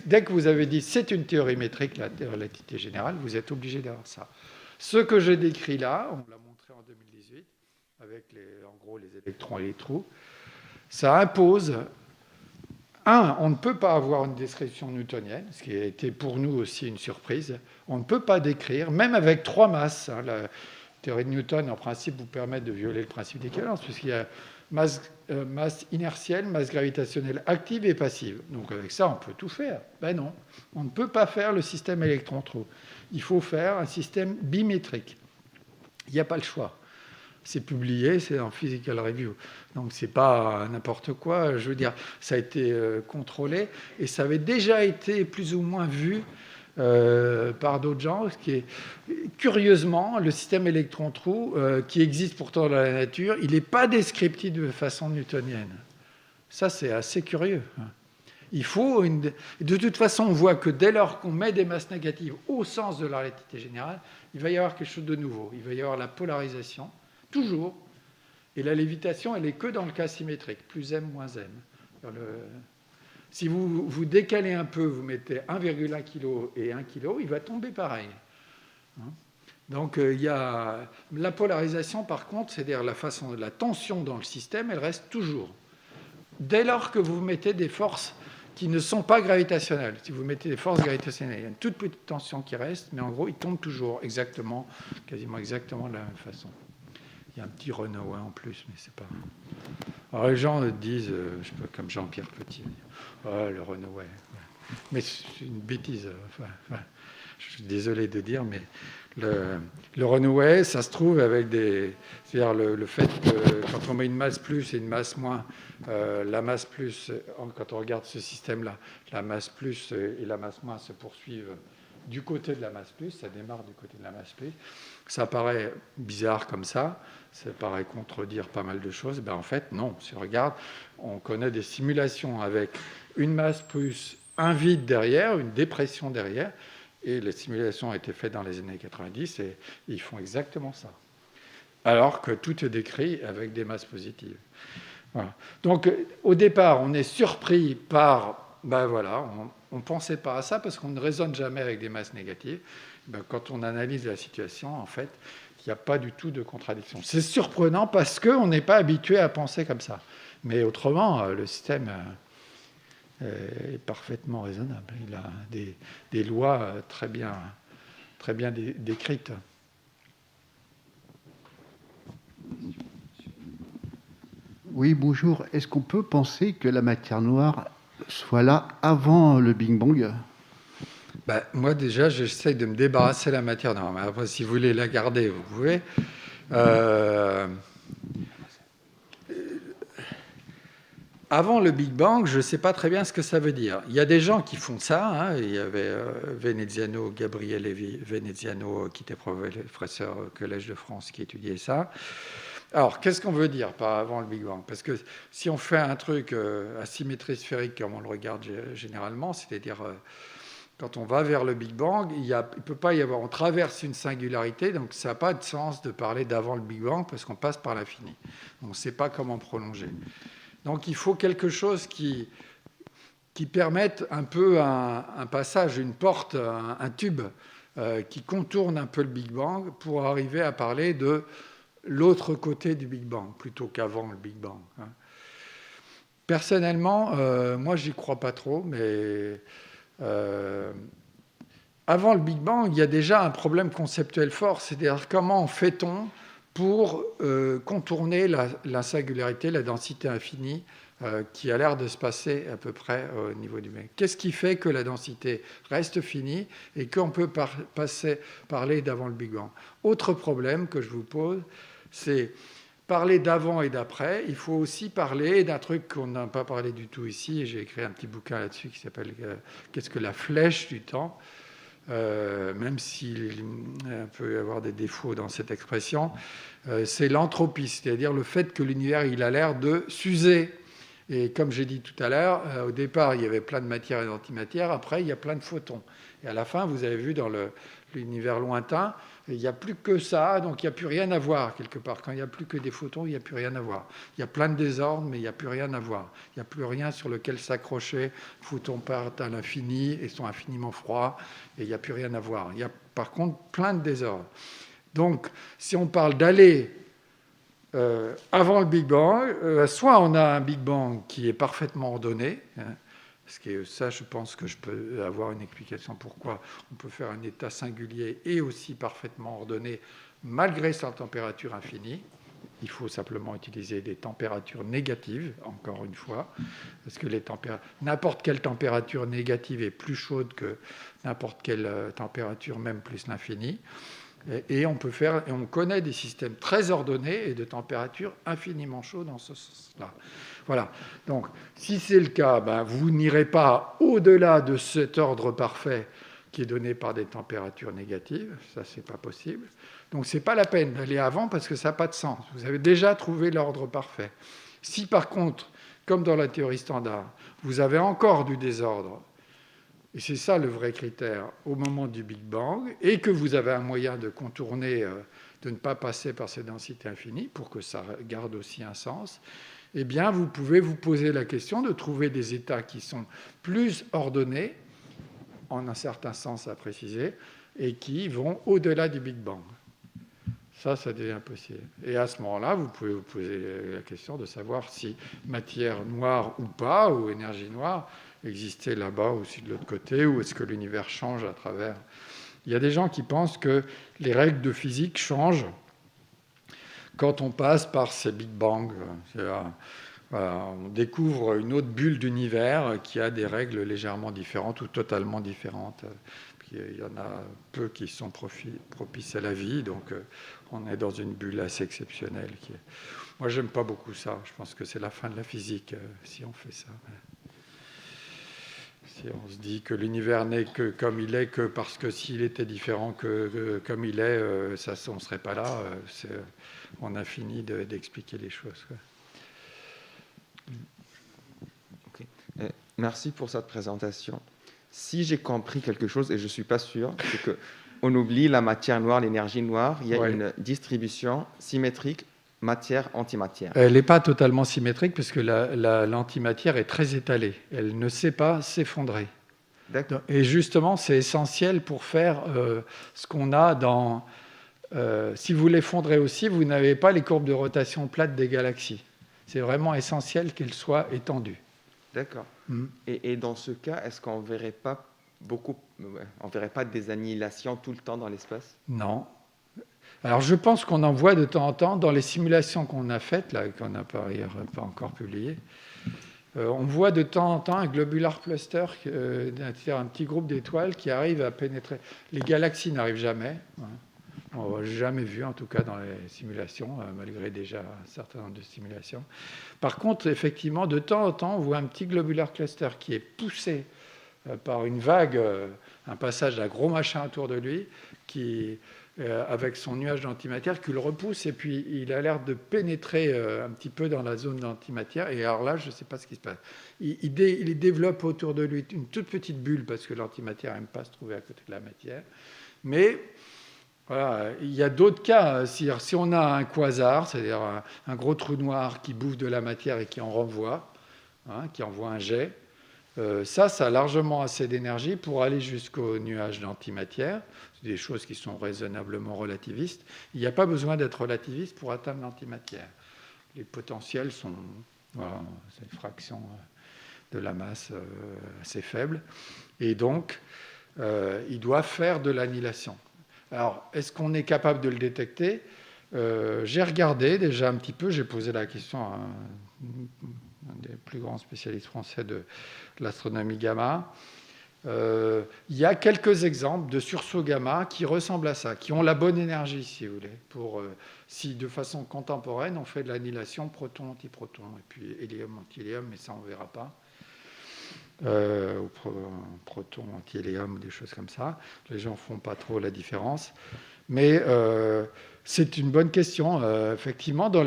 dès que vous avez dit c'est une théorie métrique, la relativité générale, vous êtes obligé d'avoir ça. Ce que j'ai décrit là, on l'a montré en 2018, avec en gros les électrons et les trous, ça impose, on ne peut pas avoir une description newtonienne, ce qui a été pour nous aussi une surprise. On ne peut pas décrire, même avec 3 masses. La théorie de Newton, en principe, vous permet de violer le principe d'équivalence, puisqu'il y a masse inertielle, masse gravitationnelle active et passive. Donc avec ça, on peut tout faire. Non, on ne peut pas faire le système électron-trou. Il faut faire un système bimétrique. Il n'y a pas le choix. C'est publié, c'est en Physical Review. Donc, ce n'est pas n'importe quoi. Je veux dire, ça a été contrôlé et ça avait déjà été plus ou moins vu par d'autres gens. Curieusement, le système électron-trou, qui existe pourtant dans la nature, il n'est pas descriptif de façon newtonienne. Ça, c'est assez curieux. Il faut De toute façon, on voit que dès lors qu'on met des masses négatives au sens de la relativité générale, il va y avoir quelque chose de nouveau. Il va y avoir la polarisation. Toujours. Et la lévitation, elle n'est que dans le cas symétrique, plus m, moins m. Si vous décalez un peu, vous mettez 1,1 kg et 1 kg, il va tomber pareil. Donc, il y a la polarisation, par contre, c'est-à-dire la tension dans le système, elle reste toujours. Dès lors que vous mettez des forces qui ne sont pas gravitationnelles. Si vous mettez des forces gravitationnelles, il y a une toute petite tension qui reste, mais en gros, il tombe toujours quasiment exactement de la même façon. Il y a un petit Renouet en plus, mais c'est pas... Alors les gens disent, je sais pas, comme Jean-Pierre Petit, le Renouet. Mais c'est une bêtise. Je suis désolé de dire, mais le Renouet, ça se trouve avec c'est-à-dire le fait que quand on met une masse plus et une masse moins, la masse plus, quand on regarde ce système-là, la masse plus et la masse moins se poursuivent du côté de la masse plus, ça démarre du côté de la masse plus. Ça paraît bizarre comme ça paraît contredire pas mal de choses. En fait, non. Si on regarde, on connaît des simulations avec une masse plus, un vide derrière, une dépression derrière, Et les simulations ont été faites dans les années 90 et ils font exactement ça. Alors que tout est décrit avec des masses positives. Voilà. Donc, au départ, on est surpris par... on ne pensait pas à ça parce qu'on ne raisonne jamais avec des masses négatives. Quand on analyse la situation, en fait, il n'y a pas du tout de contradiction. C'est surprenant parce qu'on n'est pas habitué à penser comme ça. Mais autrement, le système est parfaitement raisonnable. Il a des lois très bien décrites. Oui, bonjour. Est-ce qu'on peut penser que la matière noire soit là avant le Big Bang ? Moi, déjà, j'essaie de me débarrasser de la matière noire. Mais après, si vous voulez la garder, vous pouvez. Avant le Big Bang, je ne sais pas très bien ce que ça veut dire. Il y a des gens qui font ça. Il y avait Gabriele Veneziano, qui était professeur au Collège de France, qui étudiait ça. Alors, qu'est-ce qu'on veut dire par avant le Big Bang ? Parce que si on fait un truc à symétrie sphérique, comme on le regarde généralement, c'est-à-dire quand on va vers le Big Bang, il ne peut pas y avoir... On traverse une singularité, donc ça n'a pas de sens de parler d'avant le Big Bang, parce qu'on passe par l'infini. On ne sait pas comment prolonger. Donc il faut quelque chose qui permette un peu un passage, une porte, un tube qui contourne un peu le Big Bang pour arriver à parler de l'autre côté du Big Bang, plutôt qu'avant le Big Bang. Personnellement, moi, j'y crois pas trop, mais avant le Big Bang, il y a déjà un problème conceptuel fort, c'est-à-dire comment fait-on pour contourner la singularité, la densité infinie qui a l'air de se passer à peu près au niveau du Big Bang. Qu'est-ce qui fait que la densité reste finie et qu'on peut parler d'avant le Big Bang ? Autre problème que je vous pose, c'est parler d'avant et d'après. Il faut aussi parler d'un truc qu'on n'a pas parlé du tout ici, et j'ai écrit un petit bouquin là-dessus qui s'appelle « Qu'est-ce que la flèche du temps ?» Même s'il peut y avoir des défauts dans cette expression, c'est l'entropie, c'est-à-dire le fait que l'univers il a l'air de s'user. Et comme j'ai dit tout à l'heure, au départ, il y avait plein de matière et d'antimatière, après, il y a plein de photons. Et à la fin, vous avez vu dans l'univers lointain, il n'y a plus que ça, donc il n'y a plus rien à voir quelque part. Quand il n'y a plus que des photons, il n'y a plus rien à voir. Il y a plein de désordres, mais il n'y a plus rien à voir. Il n'y a plus rien sur lequel s'accrocher. Les photons partent à l'infini et sont infiniment froids, et il n'y a plus rien à voir. Il y a par contre plein de désordres. Donc, si on parle d'aller avant le Big Bang, soit on a un Big Bang qui est parfaitement ordonné, parce que ça, je pense que je peux avoir une explication pourquoi on peut faire un état singulier et aussi parfaitement ordonné malgré sa température infinie. Il faut simplement utiliser des températures négatives, encore une fois, parce que n'importe quelle température négative est plus chaude que n'importe quelle température, même plus l'infini. Et on connaît des systèmes très ordonnés et de températures infiniment chaudes dans ce sens-là. Voilà. Donc, si c'est le cas, vous n'irez pas au-delà de cet ordre parfait qui est donné par des températures négatives. Ça, c'est pas possible. Donc, c'est pas la peine d'aller avant parce que ça n'a pas de sens. Vous avez déjà trouvé l'ordre parfait. Si, par contre, comme dans la théorie standard, vous avez encore du désordre, et c'est ça le vrai critère au moment du Big Bang, et que vous avez un moyen de contourner, de ne pas passer par ces densités infinies pour que ça garde aussi un sens, eh bien, vous pouvez vous poser la question de trouver des états qui sont plus ordonnés, en un certain sens à préciser, et qui vont au-delà du Big Bang. Ça devient possible. Et à ce moment-là, vous pouvez vous poser la question de savoir si matière noire ou pas, ou énergie noire, existait là-bas ou aussi de l'autre côté, ou est-ce que l'univers change à travers... Il y a des gens qui pensent que les règles de physique changent quand on passe par ces Big Bang. Voilà, on découvre une autre bulle d'univers qui a des règles légèrement différentes ou totalement différentes. Puis, il y en a peu qui sont propices à la vie, donc on est dans une bulle assez exceptionnelle. Moi, j'aime pas beaucoup ça. Je pense que c'est la fin de la physique si on fait ça. Si on se dit que l'univers n'est que comme il est, que parce que s'il était différent que comme il est, on ne serait pas là. On a fini d'expliquer les choses. Okay. Merci pour cette présentation. si j'ai compris quelque chose, et je ne suis pas sûr, c'est qu'on oublie la matière noire, l'énergie noire. Il y a une distribution symétrique matière-antimatière. Elle n'est pas totalement symétrique puisque l'antimatière est très étalée. Elle ne sait pas s'effondrer. D'accord. Et justement, c'est essentiel pour faire ce qu'on a dans... si vous l'effondrez aussi, vous n'avez pas les courbes de rotation plates des galaxies. C'est vraiment essentiel qu'elles soient étendues. D'accord. Et dans ce cas, est-ce qu'on ne verrait pas des annihilations tout le temps dans l'espace? Non. Alors, je pense qu'on en voit de temps en temps dans les simulations qu'on a faites, là, qu'on n'a pas encore publiées. On voit de temps en temps un globular cluster, c'est-à-dire un petit groupe d'étoiles qui arrive à pénétrer. Les galaxies n'arrivent jamais. On n'a jamais vu, en tout cas dans les simulations, malgré déjà un certain nombre de simulations. Par contre, effectivement, de temps en temps, on voit un petit globular cluster qui est poussé par une vague, un passage d'un gros machin autour de lui, avec son nuage d'antimatière, qui le repousse, et puis il a l'air de pénétrer un petit peu dans la zone d'antimatière. Et alors là, je ne sais pas ce qui se passe. Il développe autour de lui une toute petite bulle, parce que l'antimatière n'aime pas se trouver à côté de la matière. Mais voilà, il y a d'autres cas. Si on a un quasar, c'est-à-dire un gros trou noir qui bouffe de la matière et qui en renvoie, qui envoie un jet, ça a largement assez d'énergie pour aller jusqu'au nuage d'antimatière. C'est des choses qui sont raisonnablement relativistes. Il n'y a pas besoin d'être relativiste pour atteindre l'antimatière. Les potentiels sont... Voilà, c'est une fraction de la masse assez faible. Et donc, il doit faire de l'annihilation. Alors, est-ce qu'on est capable de le détecter? J'ai regardé déjà un petit peu, j'ai posé la question à un des plus grands spécialistes français de l'astronomie gamma. Il y a quelques exemples de sursauts gamma qui ressemblent à ça, qui ont la bonne énergie, si vous voulez, pour si de façon contemporaine on fait de l'annihilation proton-antiproton, et puis hélium-antihélium, mais ça on ne verra pas. Ou proton, anti-hélium, des choses comme ça. Les gens ne font pas trop la différence. Mais c'est une bonne question. Effectivement, dans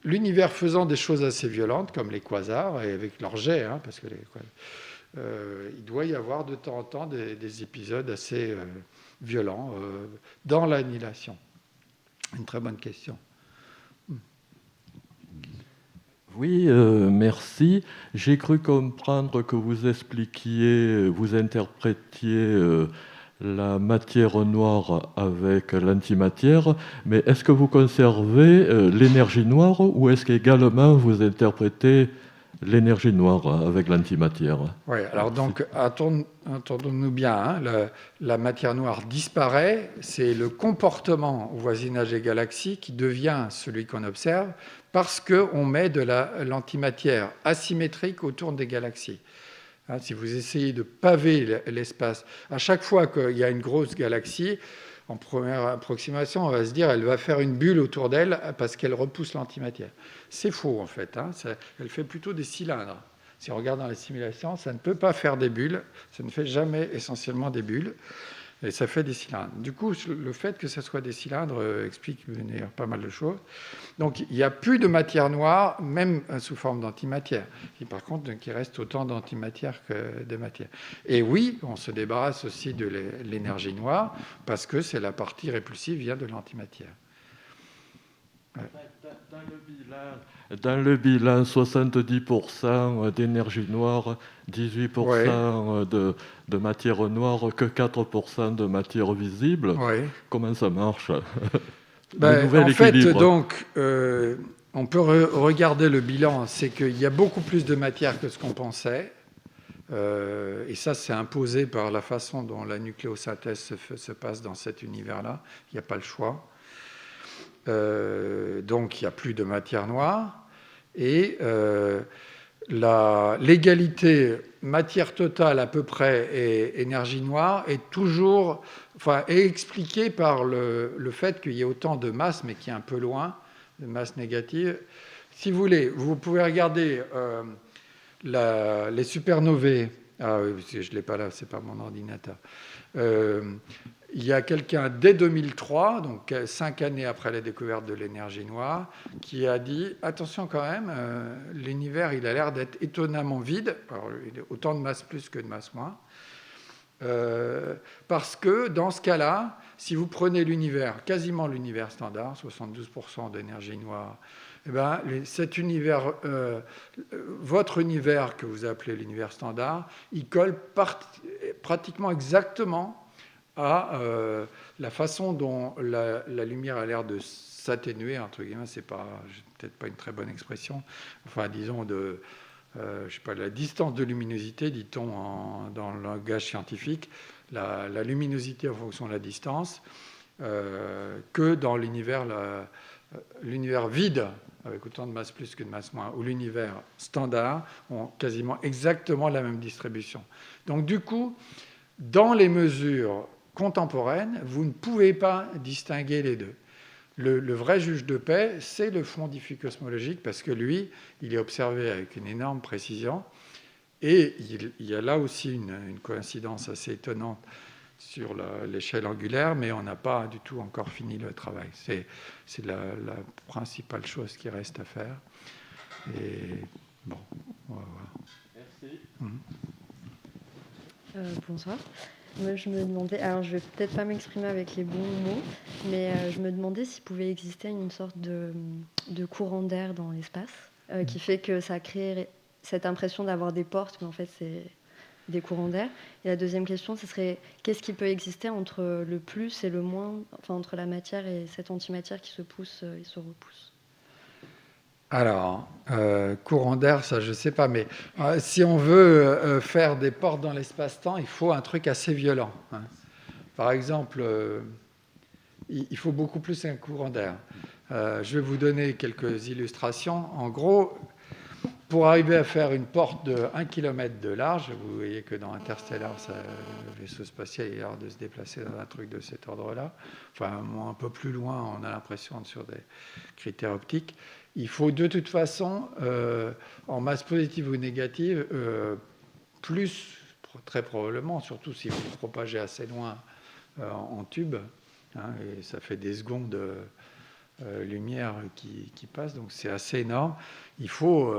l'univers faisant des choses assez violentes, comme les quasars, et avec leurs jets, parce que il doit y avoir de temps en temps des épisodes assez violents dans l'annihilation. Une très bonne question. Oui, merci. J'ai cru comprendre que vous interprétiez la matière noire avec l'antimatière, mais est-ce que vous conservez l'énergie noire ou est-ce qu'également vous interprétez l'énergie noire avec l'antimatière? Oui, alors donc, entendons-nous bien, la matière noire disparaît, c'est le comportement au voisinage des galaxies qui devient celui qu'on observe, parce qu'on met de l'antimatière asymétrique autour des galaxies. Si vous essayez de paver l'espace, à chaque fois qu'il y a une grosse galaxie, en première approximation, on va se dire qu'elle va faire une bulle autour d'elle parce qu'elle repousse l'antimatière. C'est faux, en fait. Elle fait plutôt des cylindres. Si on regarde dans les simulations, ça ne peut pas faire des bulles. Ça ne fait jamais essentiellement des bulles. Et ça fait des cylindres. Du coup, le fait que ce soit des cylindres explique pas mal de choses. Donc, il n'y a plus de matière noire, même sous forme d'antimatière. Et par contre, il reste autant d'antimatière que de matière. Et oui, on se débarrasse aussi de l'énergie noire, parce que c'est la partie répulsive vient de l'antimatière. Ouais. Dans le bilan, 70% d'énergie noire, 18% de matière noire, que 4% de matière visible. Ouais. Comment ça marche? En fait, donc, on peut regarder le bilan. C'est qu'il y a beaucoup plus de matière que ce qu'on pensait. Et ça, c'est imposé par la façon dont la nucléosynthèse se passe dans cet univers-là. Il n'y a pas le choix. Donc il n'y a plus de matière noire et l'égalité matière totale à peu près et énergie noire est toujours, est expliquée par le fait qu'il y ait autant de masse, mais qui est un peu loin, de masse négative. Si vous voulez, vous pouvez regarder les supernovae Ah oui, parce que je ne l'ai pas là, ce n'est pas mon ordinateur. Il y a quelqu'un, dès 2003, donc 5 années après la découverte de l'énergie noire, qui a dit « Attention quand même, l'univers, il a l'air d'être étonnamment vide. » Alors, il a autant de masse plus que de masse moins. Parce que dans ce cas-là, si vous prenez l'univers, quasiment l'univers standard, 72% d'énergie noire, eh ben, cet univers, votre univers que vous appelez l'univers standard, il colle pratiquement exactement à la façon dont la lumière a l'air de s'atténuer, entre guillemets, c'est peut-être pas une très bonne expression, enfin disons de... je sais pas, la distance de luminosité, dit-on dans le langage scientifique, la luminosité en fonction de la distance, que dans l'univers vide, avec autant de masse plus que de masse moins, ou l'univers standard, ont quasiment exactement la même distribution. Donc du coup, dans les mesures contemporaines, vous ne pouvez pas distinguer les deux. Le vrai juge de paix, c'est le fond diffus-cosmologique, parce que lui, il est observé avec une énorme précision. Et il y a là aussi une coïncidence assez étonnante sur l'échelle angulaire, mais on n'a pas du tout encore fini le travail. C'est la principale chose qui reste à faire. Et bon, on va voir. Merci. Bonsoir. Moi, je me demandais, alors je vais peut-être pas m'exprimer avec les bons mots, mais je me demandais s'il pouvait exister une sorte de courant d'air dans l'espace qui fait que ça crée cette impression d'avoir des portes, mais en fait c'est des courants d'air. Et la deuxième question, ce serait qu'est-ce qui peut exister entre le plus et le moins, enfin entre la matière et cette antimatière qui se pousse et se repousse? Alors, courant d'air, ça je ne sais pas, mais si on veut faire des portes dans l'espace-temps, il faut un truc assez violent. Hein. Par exemple, il faut beaucoup plus qu'un courant d'air. Je vais vous donner quelques illustrations. En gros, pour arriver à faire une porte de 1 km de large, vous voyez que dans Interstellar, le vaisseau spatial il a l'air de se déplacer dans un truc de cet ordre-là. Enfin, un peu plus loin, on a l'impression sur des critères optiques. Il faut de toute façon, en masse positive ou négative, plus, très probablement, surtout si vous propagez assez loin en tube, hein, et ça fait des secondes lumière qui passent, donc c'est assez énorme. Il faut,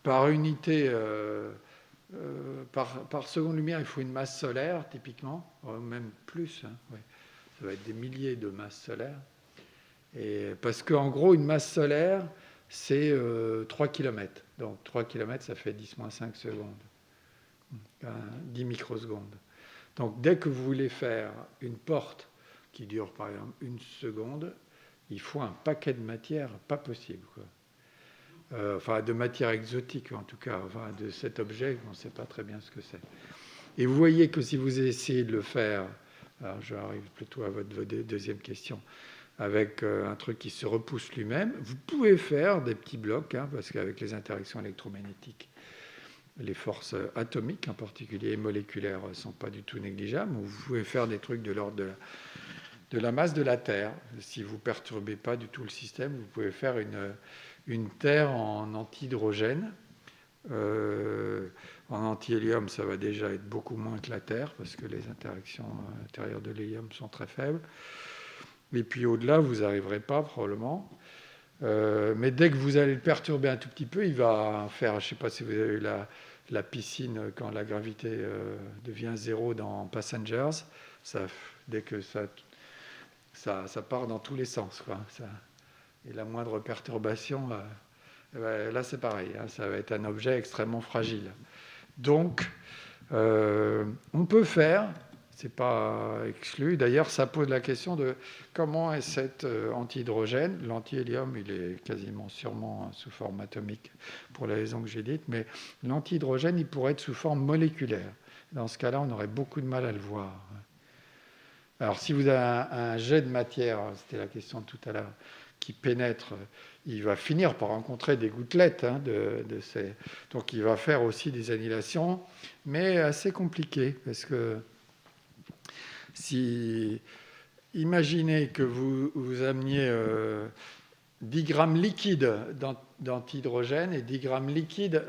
par unité, par seconde lumière, il faut une masse solaire, typiquement, même plus, hein, ouais. Ça va être des milliers de masses solaires. Et parce qu'en gros, une masse solaire, c'est 3 km. Donc 3 km, ça fait 10-5 secondes. 10 microsecondes. Donc dès que vous voulez faire une porte qui dure par exemple 1 seconde, il faut un paquet de matière pas possible, quoi. Enfin, de matière exotique en tout cas, enfin, de cet objet, on ne sait pas très bien ce que c'est. Et vous voyez que si vous essayez de le faire, alors j'arrive plutôt à votre deuxième question, avec un truc qui se repousse lui-même, vous pouvez faire des petits blocs, hein, parce qu'avec les interactions électromagnétiques, les forces atomiques en particulier et moléculaires ne sont pas du tout négligeables. Vous pouvez faire des trucs de l'ordre de la masse de la Terre. Si vous ne perturbez pas du tout le système, vous pouvez faire une Terre en antihydrogène. En antihélium, ça va déjà être beaucoup moins que la Terre, parce que les interactions intérieures de l'hélium sont très faibles. Et puis au-delà, vous n'arriverez pas probablement. Mais dès que vous allez le perturber un tout petit peu, il va faire, je ne sais pas si vous avez eu la piscine quand la gravité devient zéro dans Passengers, dès que ça part dans tous les sens, quoi. Et la moindre perturbation, là c'est pareil, hein, ça va être un objet extrêmement fragile. Donc, on peut faire, c'est pas exclu. D'ailleurs, ça pose la question de comment est cet antihydrogène. L'antihélium, il est quasiment sûrement sous forme atomique pour la raison que j'ai dite, mais l'antihydrogène, il pourrait être sous forme moléculaire. Dans ce cas-là, on aurait beaucoup de mal à le voir. Alors, si vous avez un jet de matière, c'était la question de tout à l'heure, qui pénètre, il va finir par rencontrer des gouttelettes, hein, donc il va faire aussi des annihilations, mais assez compliquées, parce que imaginez que vous ameniez 10 grammes liquides d'antihydrogène et 10 grammes liquides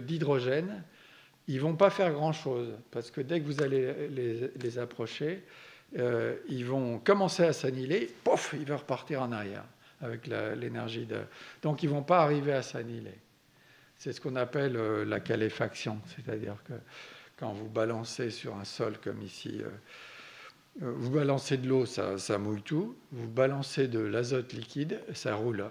d'hydrogène, ils ne vont pas faire grand-chose, parce que dès que vous allez les approcher, ils vont commencer à s'annihiler, pouf, ils vont repartir en arrière avec l'énergie Donc, ils ne vont pas arriver à s'annihiler. C'est ce qu'on appelle la caléfaction, c'est-à-dire que quand vous balancez sur un sol comme ici, vous balancez de l'eau, ça mouille tout. Vous balancez de l'azote liquide, ça roule.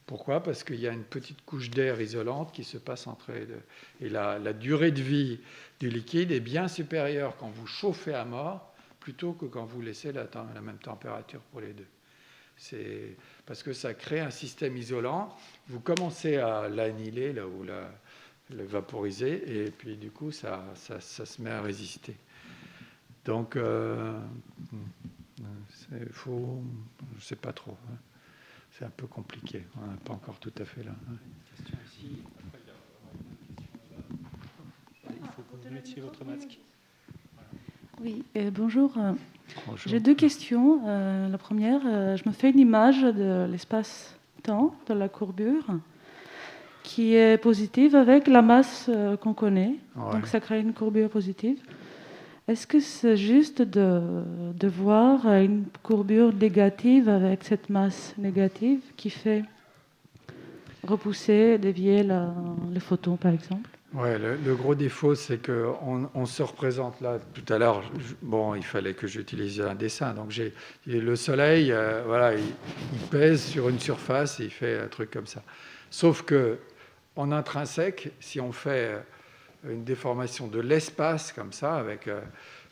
Pourquoi ? Parce qu'il y a une petite couche d'air isolante qui se passe entre les deux. Et la durée de vie du liquide est bien supérieure quand vous chauffez à mort plutôt que quand vous laissez la même température pour les deux. C'est parce que ça crée un système isolant. Vous commencez à l'annihiler là, ou le vaporiser, et puis du coup, ça se met à résister. Donc, je ne sais pas trop. Hein. C'est un peu compliqué. On n'est pas encore tout à fait là. Hein. Question ici. Il faut que vous mettiez votre masque. Oui, bonjour. Bonjour. J'ai deux questions. La première, je me fais une image de l'espace-temps, de la courbure, qui est positive avec la masse qu'on connaît. Ouais. Donc ça crée une courbure positive. Est-ce que c'est juste de voir une courbure négative avec cette masse négative qui fait repousser, dévier les photons, par exemple ? Ouais, le gros défaut, c'est qu'on se représente là. Tout à l'heure, il fallait que j'utilise un dessin. Donc, le Soleil, voilà, il pèse sur une surface et il fait un truc comme ça. Sauf qu'en intrinsèque, si on fait une déformation de l'espace comme ça, avec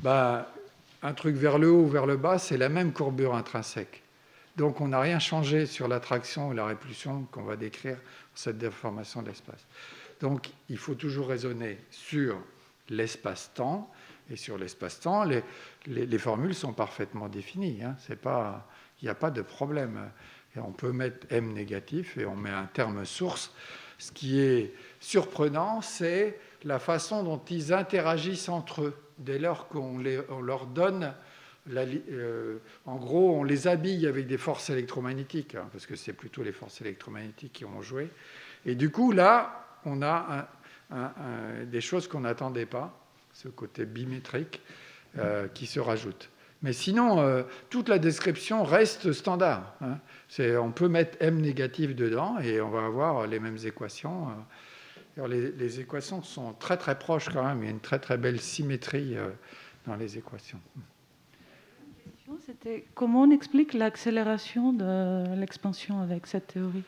un truc vers le haut ou vers le bas, c'est la même courbure intrinsèque. Donc, on n'a rien changé sur l'attraction ou la répulsion qu'on va décrire pour cette déformation de l'espace. Donc, il faut toujours raisonner sur l'espace-temps. Et sur l'espace-temps, les formules sont parfaitement définies. Hein. Il n'y a pas de problème. Et on peut mettre m négatif et on met un terme source. Ce qui est surprenant, c'est la façon dont ils interagissent entre eux. Dès lors qu'on leur donne... en gros, on les habille avec des forces électromagnétiques, hein, parce que c'est plutôt les forces électromagnétiques qui ont joué. Et du coup, là... on a des choses qu'on n'attendait pas, ce côté bimétrique qui se rajoute. Mais sinon, toute la description reste standard. Hein. On peut mettre m négatif dedans et on va avoir les mêmes équations. Alors les équations sont très très proches quand même. Il y a une très très belle symétrie dans les équations. La question, c'était comment on explique l'accélération de l'expansion avec cette théorie ?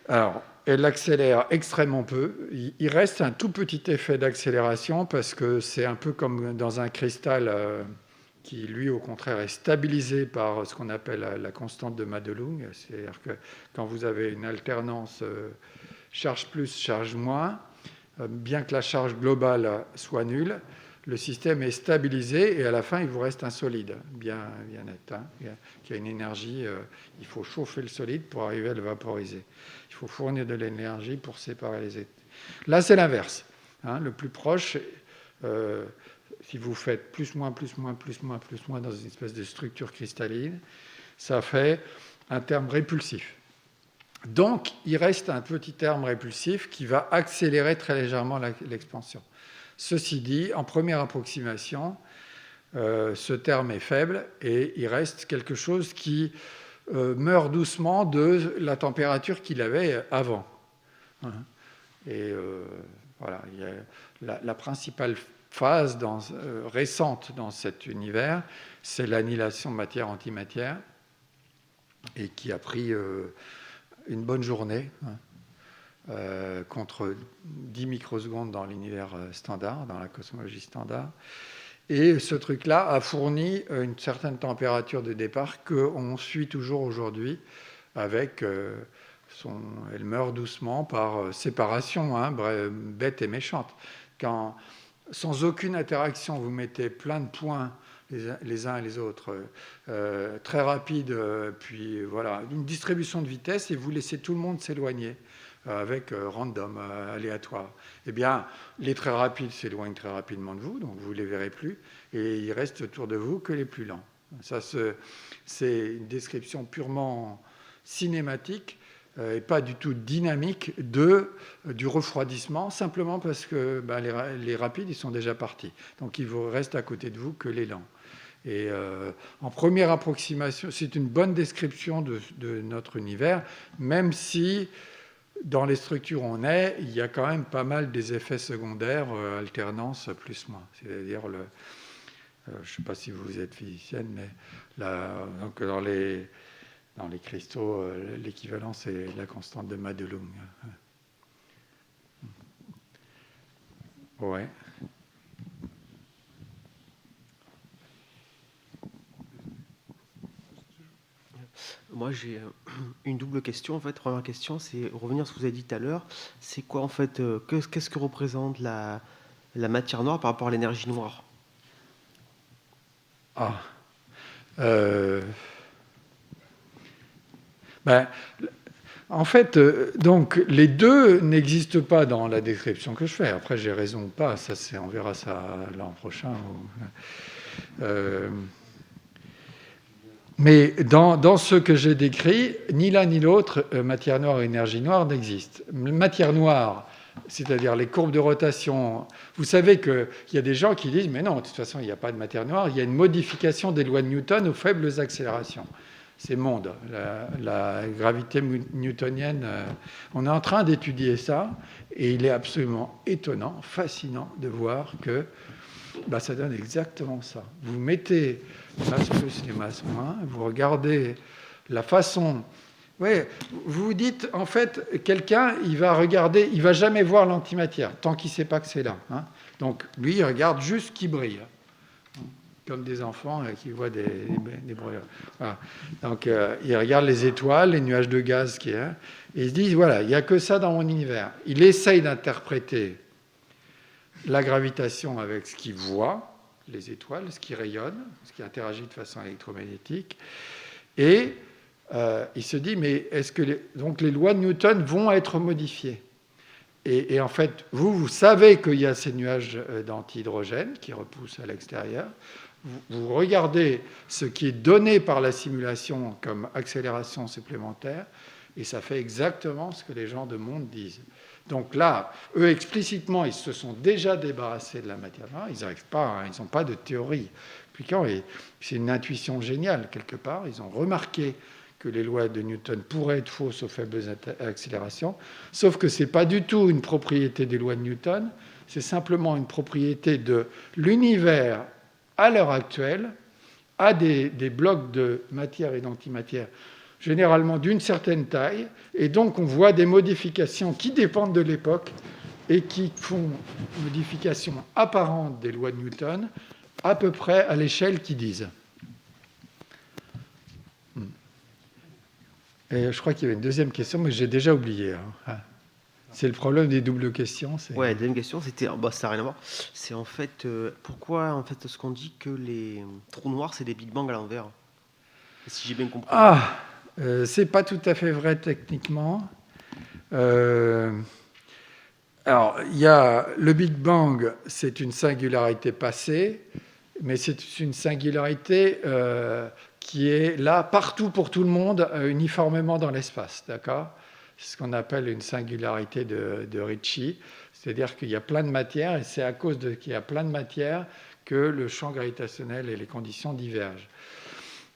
Alors, elle accélère extrêmement peu. Il reste un tout petit effet d'accélération parce que c'est un peu comme dans un cristal qui, lui, au contraire, est stabilisé par ce qu'on appelle la constante de Madelung. C'est-à-dire que quand vous avez une alternance charge plus, charge moins, bien que la charge globale soit nulle, le système est stabilisé et à la fin, il vous reste un solide bien net, hein, qui a une énergie. Il faut chauffer le solide pour arriver à le vaporiser. Il faut fournir de l'énergie pour séparer les états. Là, c'est l'inverse. Hein, le plus proche, si vous faites plus, moins, plus, moins, plus, moins, plus, moins dans une espèce de structure cristalline, ça fait un terme répulsif. Donc, il reste un petit terme répulsif qui va accélérer très légèrement l'expansion. Ceci dit, en première approximation, ce terme est faible et il reste quelque chose qui meurt doucement de la température qu'il avait avant. Et voilà, il y a la principale phase récente dans cet univers, c'est l'annihilation matière-antimatière, et qui a pris une bonne journée, contre 10 microsecondes dans l'univers standard, dans la cosmologie standard. Et ce truc-là a fourni une certaine température de départ qu'on suit toujours aujourd'hui avec elle meurt doucement par séparation, hein, bête et méchante. Quand, sans aucune interaction, vous mettez plein de points les uns et les autres, très rapide, puis voilà, une distribution de vitesse, et vous laissez tout le monde s'éloigner avec random, aléatoire. Eh bien, les très rapides s'éloignent très rapidement de vous, donc vous ne les verrez plus, et il reste autour de vous que les plus lents. Ça, c'est une description purement cinématique et pas du tout dynamique du refroidissement, simplement parce que les rapides, ils sont déjà partis. Donc il vous reste à côté de vous que les lents. Et en première approximation, c'est une bonne description de notre univers, même si dans les structures où on est, il y a quand même pas mal des effets secondaires, alternance plus-moins. C'est-à-dire, je ne sais pas si vous êtes physicienne, mais donc dans les cristaux, l'équivalent, c'est la constante de Madelung. Ouais. Moi, j'ai une double question. En fait, première question, c'est revenir sur ce que vous avez dit tout à l'heure. C'est quoi, en fait, qu'est-ce que représente la matière noire par rapport à l'énergie noire? En fait, donc, les deux n'existent pas dans la description que je fais. Après, j'ai raison ou pas, on verra ça l'an prochain. Mais dans ce que j'ai décrit, ni l'un ni l'autre, matière noire et énergie noire, n'existent. Matière noire, c'est-à-dire les courbes de rotation, vous savez qu'il y a des gens qui disent « mais non, de toute façon, il n'y a pas de matière noire, il y a une modification des lois de Newton aux faibles accélérations ». C'est monde, la gravité newtonienne. On est en train d'étudier ça, et il est absolument étonnant, fascinant de voir que ça donne exactement ça. Vous mettez les masses plus, les masses moins, vous regardez la façon... Oui, vous vous dites, en fait, quelqu'un, il va jamais voir l'antimatière, tant qu'il ne sait pas que c'est là. Hein. Donc, lui, il regarde juste ce qui brille. Comme des enfants qui voient des brouillards. Voilà. Donc, il regarde les étoiles, les nuages de gaz et il se dit, voilà, il n'y a que ça dans mon univers. Il essaye d'interpréter la gravitation avec ce qu'il voit, les étoiles, ce qui rayonne, ce qui interagit de façon électromagnétique. Et il se dit, mais est-ce que les lois de Newton vont être modifiées? Et en fait, vous savez qu'il y a ces nuages d'antihydrogène qui repoussent à l'extérieur. Vous regardez ce qui est donné par la simulation comme accélération supplémentaire, et ça fait exactement ce que les gens de monde disent. Donc là, eux, explicitement, ils se sont déjà débarrassés de la matière noire, ils n'arrivent pas, ils n'ont pas de théorie. Puis c'est une intuition géniale, quelque part, ils ont remarqué que les lois de Newton pourraient être fausses aux faibles accélérations, sauf que ce n'est pas du tout une propriété des lois de Newton, c'est simplement une propriété de l'univers à l'heure actuelle, à des blocs de matière et d'antimatière, généralement d'une certaine taille, et donc on voit des modifications qui dépendent de l'époque et qui font modifications apparentes des lois de Newton, à peu près à l'échelle qu'ils disent. Et je crois qu'il y avait une deuxième question, mais j'ai déjà oublié. C'est le problème des doubles questions. Oui, la deuxième question, c'était, ça n'a rien à voir. C'est en fait, pourquoi en fait, ce qu'on dit que les trous noirs, c'est des Big Bang à l'envers? Si j'ai bien compris. C'est pas tout à fait vrai techniquement. Alors, il y a le Big Bang, c'est une singularité passée, mais c'est une singularité qui est là partout pour tout le monde, uniformément dans l'espace, d'accord? C'est ce qu'on appelle une singularité de Ricci, c'est-à-dire qu'il y a plein de matière, et c'est à cause qu'il y a plein de matière que le champ gravitationnel et les conditions divergent.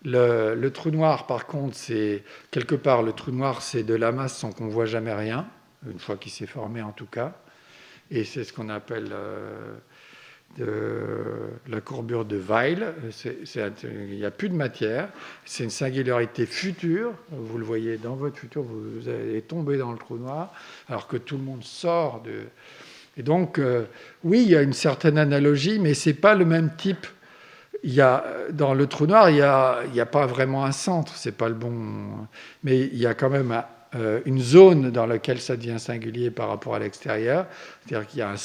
Le trou noir, par contre, c'est quelque part, le trou noir, c'est de la masse sans qu'on ne voit jamais rien, une fois qu'il s'est formé en tout cas, et c'est ce qu'on appelle la courbure de Weyl. Il n'y a plus de matière, c'est une singularité future, vous le voyez dans votre futur, vous allez tomber dans le trou noir, alors que tout le monde sort de... Et donc, oui, il y a une certaine analogie, mais ce n'est pas le même type. Dans le trou noir, il n'y a pas vraiment un centre, c'est pas le bon... Mais il y a quand même une zone dans laquelle ça devient singulier par rapport à l'extérieur, c'est-à-dire qu'il y a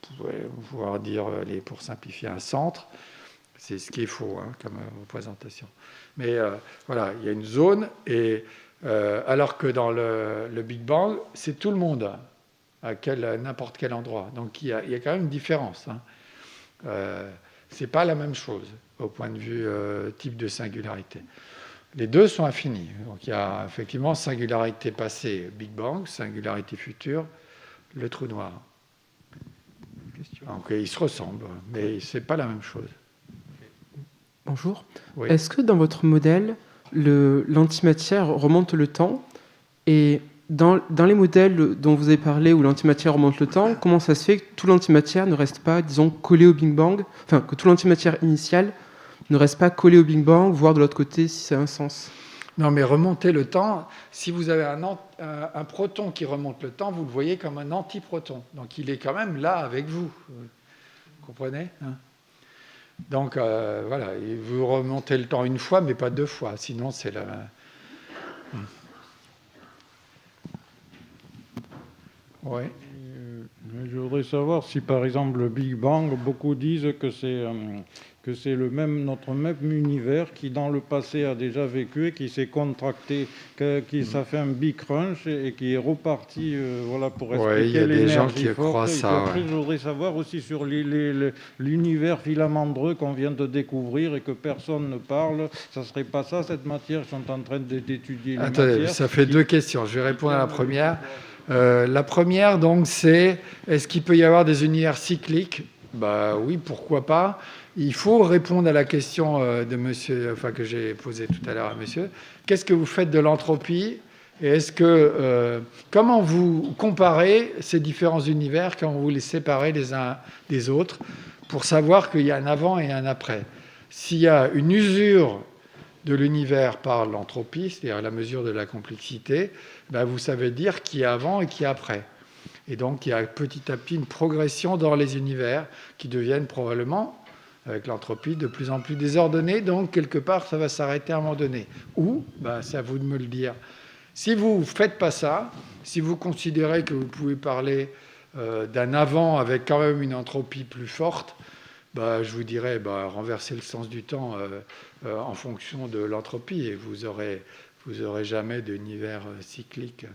on pourrait pouvoir dire, pour simplifier, un centre. C'est ce qui est faux comme représentation. Mais voilà, il y a une zone, et alors que dans le Big Bang, c'est tout le monde, à n'importe quel endroit. Donc il y a quand même une différence. Ce n'est pas la même chose au point de vue type de singularité. Les deux sont infinis. Donc il y a effectivement singularité passée, Big Bang, singularité future, le trou noir. Donc ils se ressemblent, mais c'est pas la même chose. Bonjour. Oui. Est-ce que dans votre modèle, l'antimatière remonte le temps? Et dans les modèles dont vous avez parlé où l'antimatière remonte le temps, comment ça se fait que tout l'antimatière ne reste pas, disons, collé au Big Bang, enfin que tout l'antimatière initiale ne reste pas collé au Big Bang, voire de l'autre côté si ça a un sens? Non, mais remonter le temps, si vous avez un proton qui remonte le temps, vous le voyez comme un antiproton. Donc il est quand même là avec vous. Vous comprenez, hein? Donc voilà, vous remontez le temps une fois, mais pas deux fois. Sinon, c'est la... Oui. Je voudrais savoir si, par exemple, le Big Bang, beaucoup disent que c'est notre même univers qui, dans le passé, a déjà vécu et qui s'est contracté, ça fait un Big Crunch et qui est reparti voilà, pour expliquer il y a des gens qui forte. croient ça. Après, je voudrais savoir aussi sur l'univers filamandreux qu'on vient de découvrir et que personne ne parle. Ça ne serait pas ça, cette matière? Ils sont en train d'étudier les matières. Ça fait deux questions. Je vais répondre à la première. La première, donc, c'est est-ce qu'il peut y avoir des univers cycliques? Bah oui, pourquoi pas. Il faut répondre à la question de monsieur, enfin, que j'ai posée tout à l'heure à monsieur. Qu'est-ce que vous faites de l'entropie? Et est-ce que comment vous comparez ces différents univers, quand vous les séparez les uns des autres, pour savoir qu'il y a un avant et un après? S'il y a une usure de l'univers par l'entropie, c'est-à-dire la mesure de la complexité, ben vous savez dire qui est avant et qui est après. Et donc, il y a petit à petit une progression dans les univers qui deviennent probablement, avec l'entropie, de plus en plus désordonnés. Donc, quelque part, ça va s'arrêter à un moment donné. Ou, ben, c'est à vous de me le dire. Si vous ne faites pas ça, si vous considérez que vous pouvez parler d'un avant avec quand même une entropie plus forte, ben, je vous dirais, renverser le sens du temps en fonction de l'entropie et vous aurez jamais d'univers cyclique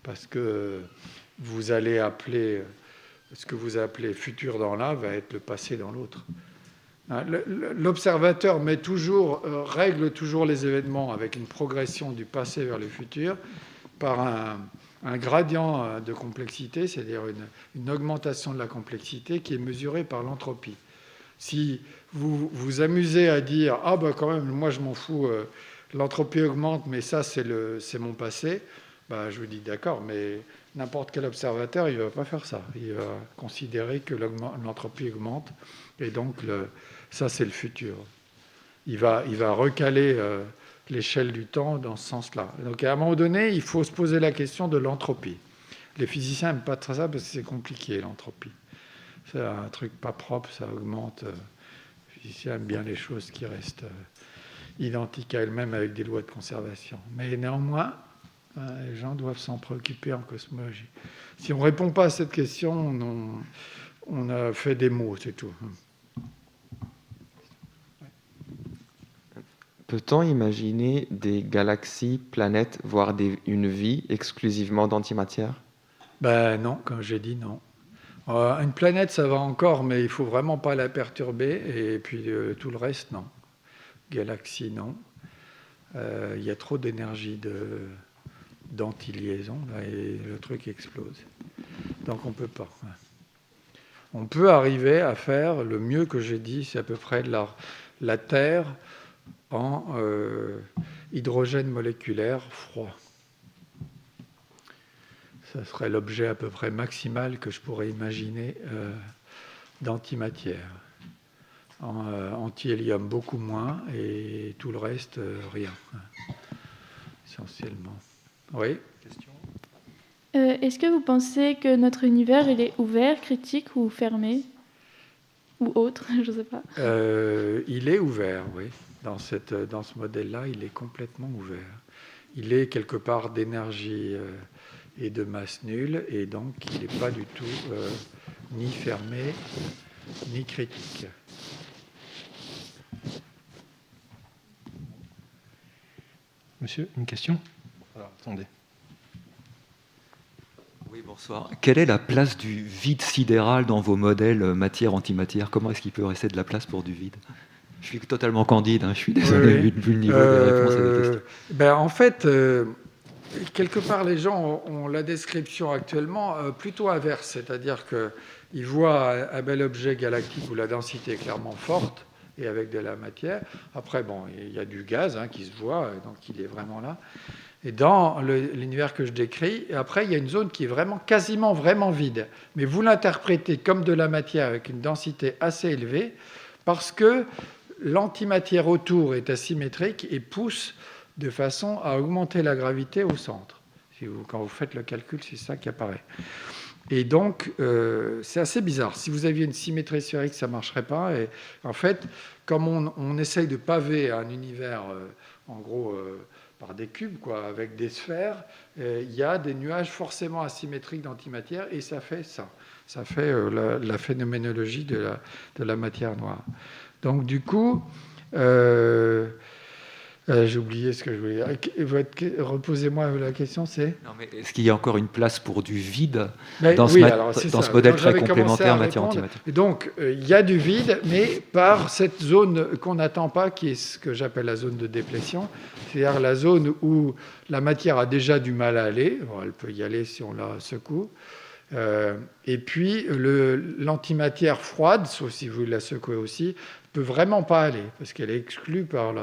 parce que vous allez appeler ce que vous appelez futur dans l'un va être le passé dans l'autre. L'observateur règle toujours les événements avec une progression du passé vers le futur par un gradient de complexité, c'est-à-dire une augmentation de la complexité qui est mesurée par l'entropie. Si vous vous amusez à dire « Ah ben quand même, moi je m'en fous, l'entropie augmente, mais ça c'est mon passé », je vous dis d'accord, mais n'importe quel observateur, il ne va pas faire ça. Il va considérer que l'entropie augmente, et donc ça c'est le futur. Il va recaler l'échelle du temps dans ce sens-là. Donc à un moment donné, il faut se poser la question de l'entropie. Les physiciens n'aiment pas trop ça parce que c'est compliqué, l'entropie. C'est un truc pas propre, ça augmente. Les physiciens aiment bien les choses qui restent identiques à elles-mêmes avec des lois de conservation. Mais néanmoins, les gens doivent s'en préoccuper en cosmologie. Si on ne répond pas à cette question, on a fait des mots, c'est tout. Peut-on imaginer des galaxies, planètes, voire une vie exclusivement d'antimatière? Non, comme j'ai dit, non. Une planète, ça va encore, mais il ne faut vraiment pas la perturber. Et puis tout le reste, non. Galaxie, non. Il y a trop d'énergie d'antiliaison, et le truc explose. Donc on ne peut pas. On peut arriver à faire le mieux que j'ai dit, c'est à peu près la Terre en hydrogène moléculaire froid. Ça serait l'objet à peu près maximal que je pourrais imaginer d'antimatière. En anti-hélium, beaucoup moins, et tout le reste, rien, essentiellement. Oui. Question. Est-ce que vous pensez que notre univers il est ouvert, critique ou fermé? Ou autre, je ne sais pas. Il est ouvert, oui. Dans ce modèle-là, il est complètement ouvert. Il est quelque part d'énergie et de masse nulle, et donc il n'est pas du tout ni fermé, ni critique. Monsieur, une question? Alors, attendez. Oui, bonsoir. Quelle est la place du vide sidéral dans vos modèles matière-antimatière? Comment est-ce qu'il peut rester de la place pour du vide? Je suis totalement candide, hein, je suis désolé, vu le niveau des réponses et des questions. En fait, quelque part, les gens ont la description actuellement plutôt inverse, c'est-à-dire qu'ils voient un bel objet galactique où la densité est clairement forte et avec de la matière. Après, bon, il y a du gaz qui se voit, donc il est vraiment là. Et dans l'univers que je décris, et après, il y a une zone qui est vraiment, quasiment vraiment vide. Mais vous l'interprétez comme de la matière avec une densité assez élevée, parce que l'antimatière autour est asymétrique et pousse de façon à augmenter la gravité au centre. Quand vous faites le calcul, c'est ça qui apparaît. Et donc, c'est assez bizarre. Si vous aviez une symétrie sphérique, ça ne marcherait pas. Et en fait, comme on essaye de paver un univers, en gros, par des cubes, avec des sphères, il y a des nuages forcément asymétriques d'antimatière, et ça fait ça. Ça fait la phénoménologie de la matière noire. Donc, du coup, j'ai oublié ce que je voulais dire. Reposez-moi la question, c'est... Non, mais est-ce qu'il y a encore une place pour du vide dans ce modèle très complémentaire matière-antimatière? Donc, il y a du vide, mais par cette zone qu'on n'attend pas, qui est ce que j'appelle la zone de déplétion, c'est-à-dire la zone où la matière a déjà du mal à aller. Bon, elle peut y aller si on la secoue. Et puis, l'antimatière froide, sauf si vous la secouez aussi, peut vraiment pas aller, parce qu'elle est exclue par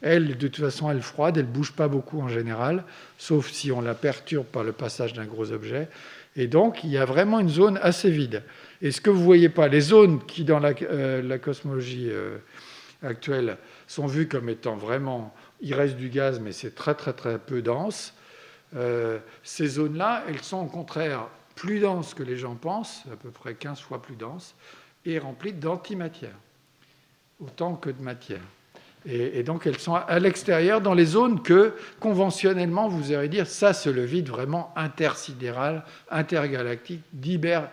elle, de toute façon, elle est froide, elle bouge pas beaucoup en général, sauf si on la perturbe par le passage d'un gros objet. Et donc, il y a vraiment une zone assez vide. Et ce que vous voyez pas, les zones qui, dans la cosmologie actuelle, sont vues comme étant vraiment... Il reste du gaz, mais c'est très, très, très peu dense. Ces zones-là, elles sont au contraire plus denses que les gens pensent, à peu près 15 fois plus denses, et remplies d'antimatière, autant que de matière. Et donc, elles sont à l'extérieur, dans les zones que, conventionnellement, vous allez dire, ça, c'est le vide vraiment intersidéral, intergalactique, d'hyper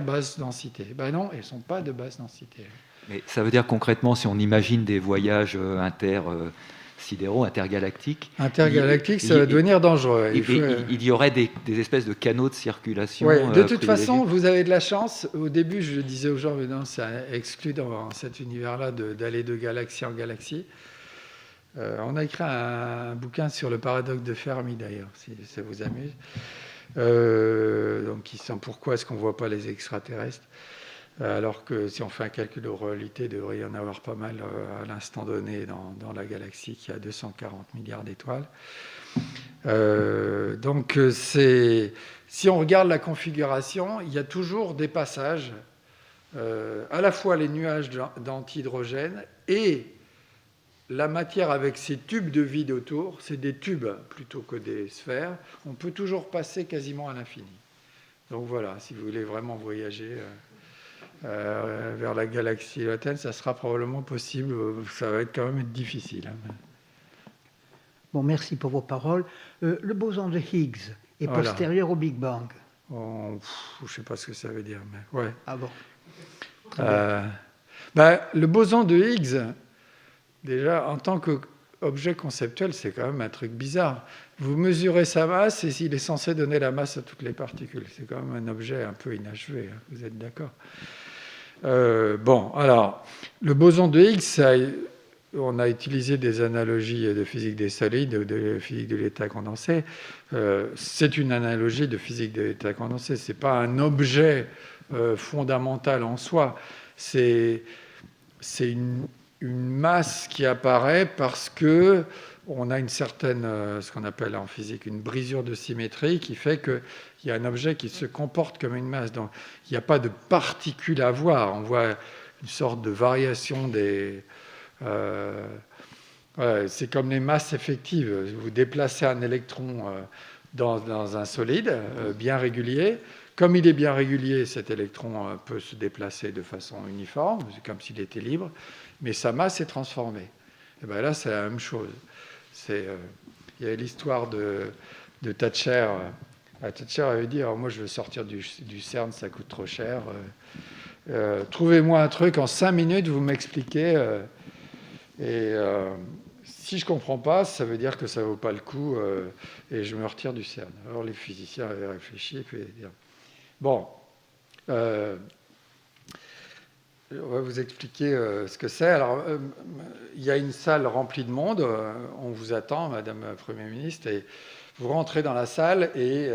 basse densité. Ben non, elles ne sont pas de basse densité. Mais ça veut dire concrètement, si on imagine des voyages intersidéraux, intergalactiques... Intergalactique, ça va devenir dangereux. Il y aurait des espèces de canaux de circulation. Oui, de toute façon, vous avez de la chance. Au début, je disais aux gens, mais non, c'est exclu dans cet univers-là d'aller de galaxie en galaxie. On a écrit un bouquin sur le paradoxe de Fermi, d'ailleurs, si ça vous amuse. Donc, pourquoi est-ce qu'on ne voit pas les extraterrestres, alors que si on fait un calcul de probabilité, il devrait y en avoir pas mal à l'instant donné dans la galaxie qui a 240 milliards d'étoiles. Donc, si on regarde la configuration, il y a toujours des passages, à la fois les nuages d'antihydrogène et la matière avec ces tubes de vide autour. C'est des tubes plutôt que des sphères. On peut toujours passer quasiment à l'infini. Donc voilà, si vous voulez vraiment voyager... vers la galaxie lointaine, ça sera probablement possible. Ça va quand même être difficile. Bon, merci pour vos paroles. Le boson de Higgs est postérieur au Big Bang. Je ne sais pas ce que ça veut dire, mais ouais. Ah bon. Le boson de Higgs, déjà, en tant qu'objet conceptuel, c'est quand même un truc bizarre. Vous mesurez sa masse et il est censé donner la masse à toutes les particules. C'est quand même un objet un peu inachevé, vous êtes d'accord? Alors, le boson de Higgs, on a utilisé des analogies de physique des solides ou de physique de l'état condensé. C'est une analogie de physique de l'état condensé. Ce n'est pas un objet fondamental en soi. C'est une masse qui apparaît parce que on a une certaine, ce qu'on appelle en physique, une brisure de symétrie qui fait qu'il y a un objet qui se comporte comme une masse. Donc, il n'y a pas de particules à voir. On voit une sorte de variation des... c'est comme les masses effectives. Vous déplacez un électron dans un solide bien régulier. Comme il est bien régulier, cet électron peut se déplacer de façon uniforme, c'est comme s'il était libre, mais sa masse est transformée. Et bien là, c'est la même chose. Il y a l'histoire de Thatcher. Thatcher avait dit, moi je veux sortir du CERN, ça coûte trop cher. Trouvez-moi un truc, en 5 minutes, vous m'expliquez. Si je ne comprends pas, ça veut dire que ça ne vaut pas le coup et je me retire du CERN. Alors les physiciens avaient réfléchi et puis dire, bon, On va vous expliquer ce que c'est. Alors, il y a une salle remplie de monde. On vous attend, Madame la Première ministre, et vous rentrez dans la salle et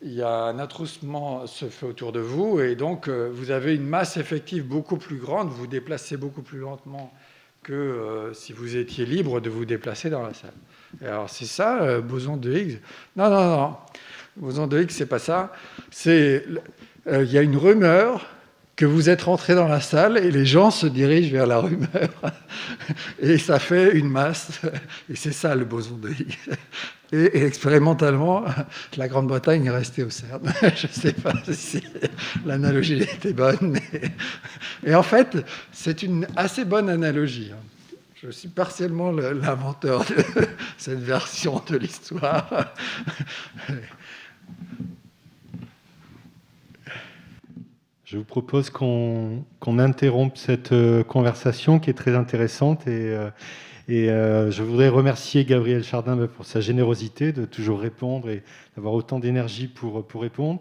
il y a un attroussement se fait autour de vous, et donc vous avez une masse effective beaucoup plus grande. Vous vous déplacez beaucoup plus lentement que si vous étiez libre de vous déplacer dans la salle. Et alors, c'est ça, boson de Higgs? Non. Boson de Higgs, c'est pas ça. Il y a une rumeur que vous êtes rentré dans la salle et les gens se dirigent vers la rumeur et ça fait une masse, et c'est ça le boson de Higgs. Et expérimentalement, la Grande-Bretagne est restée au CERN. Je ne sais pas si l'analogie était bonne, mais... Et en fait, c'est une assez bonne analogie. Je suis partiellement l'inventeur de cette version de l'histoire. Je vous propose qu'on interrompe cette conversation qui est très intéressante et je voudrais remercier Gabriel Chardin pour sa générosité de toujours répondre et d'avoir autant d'énergie pour répondre.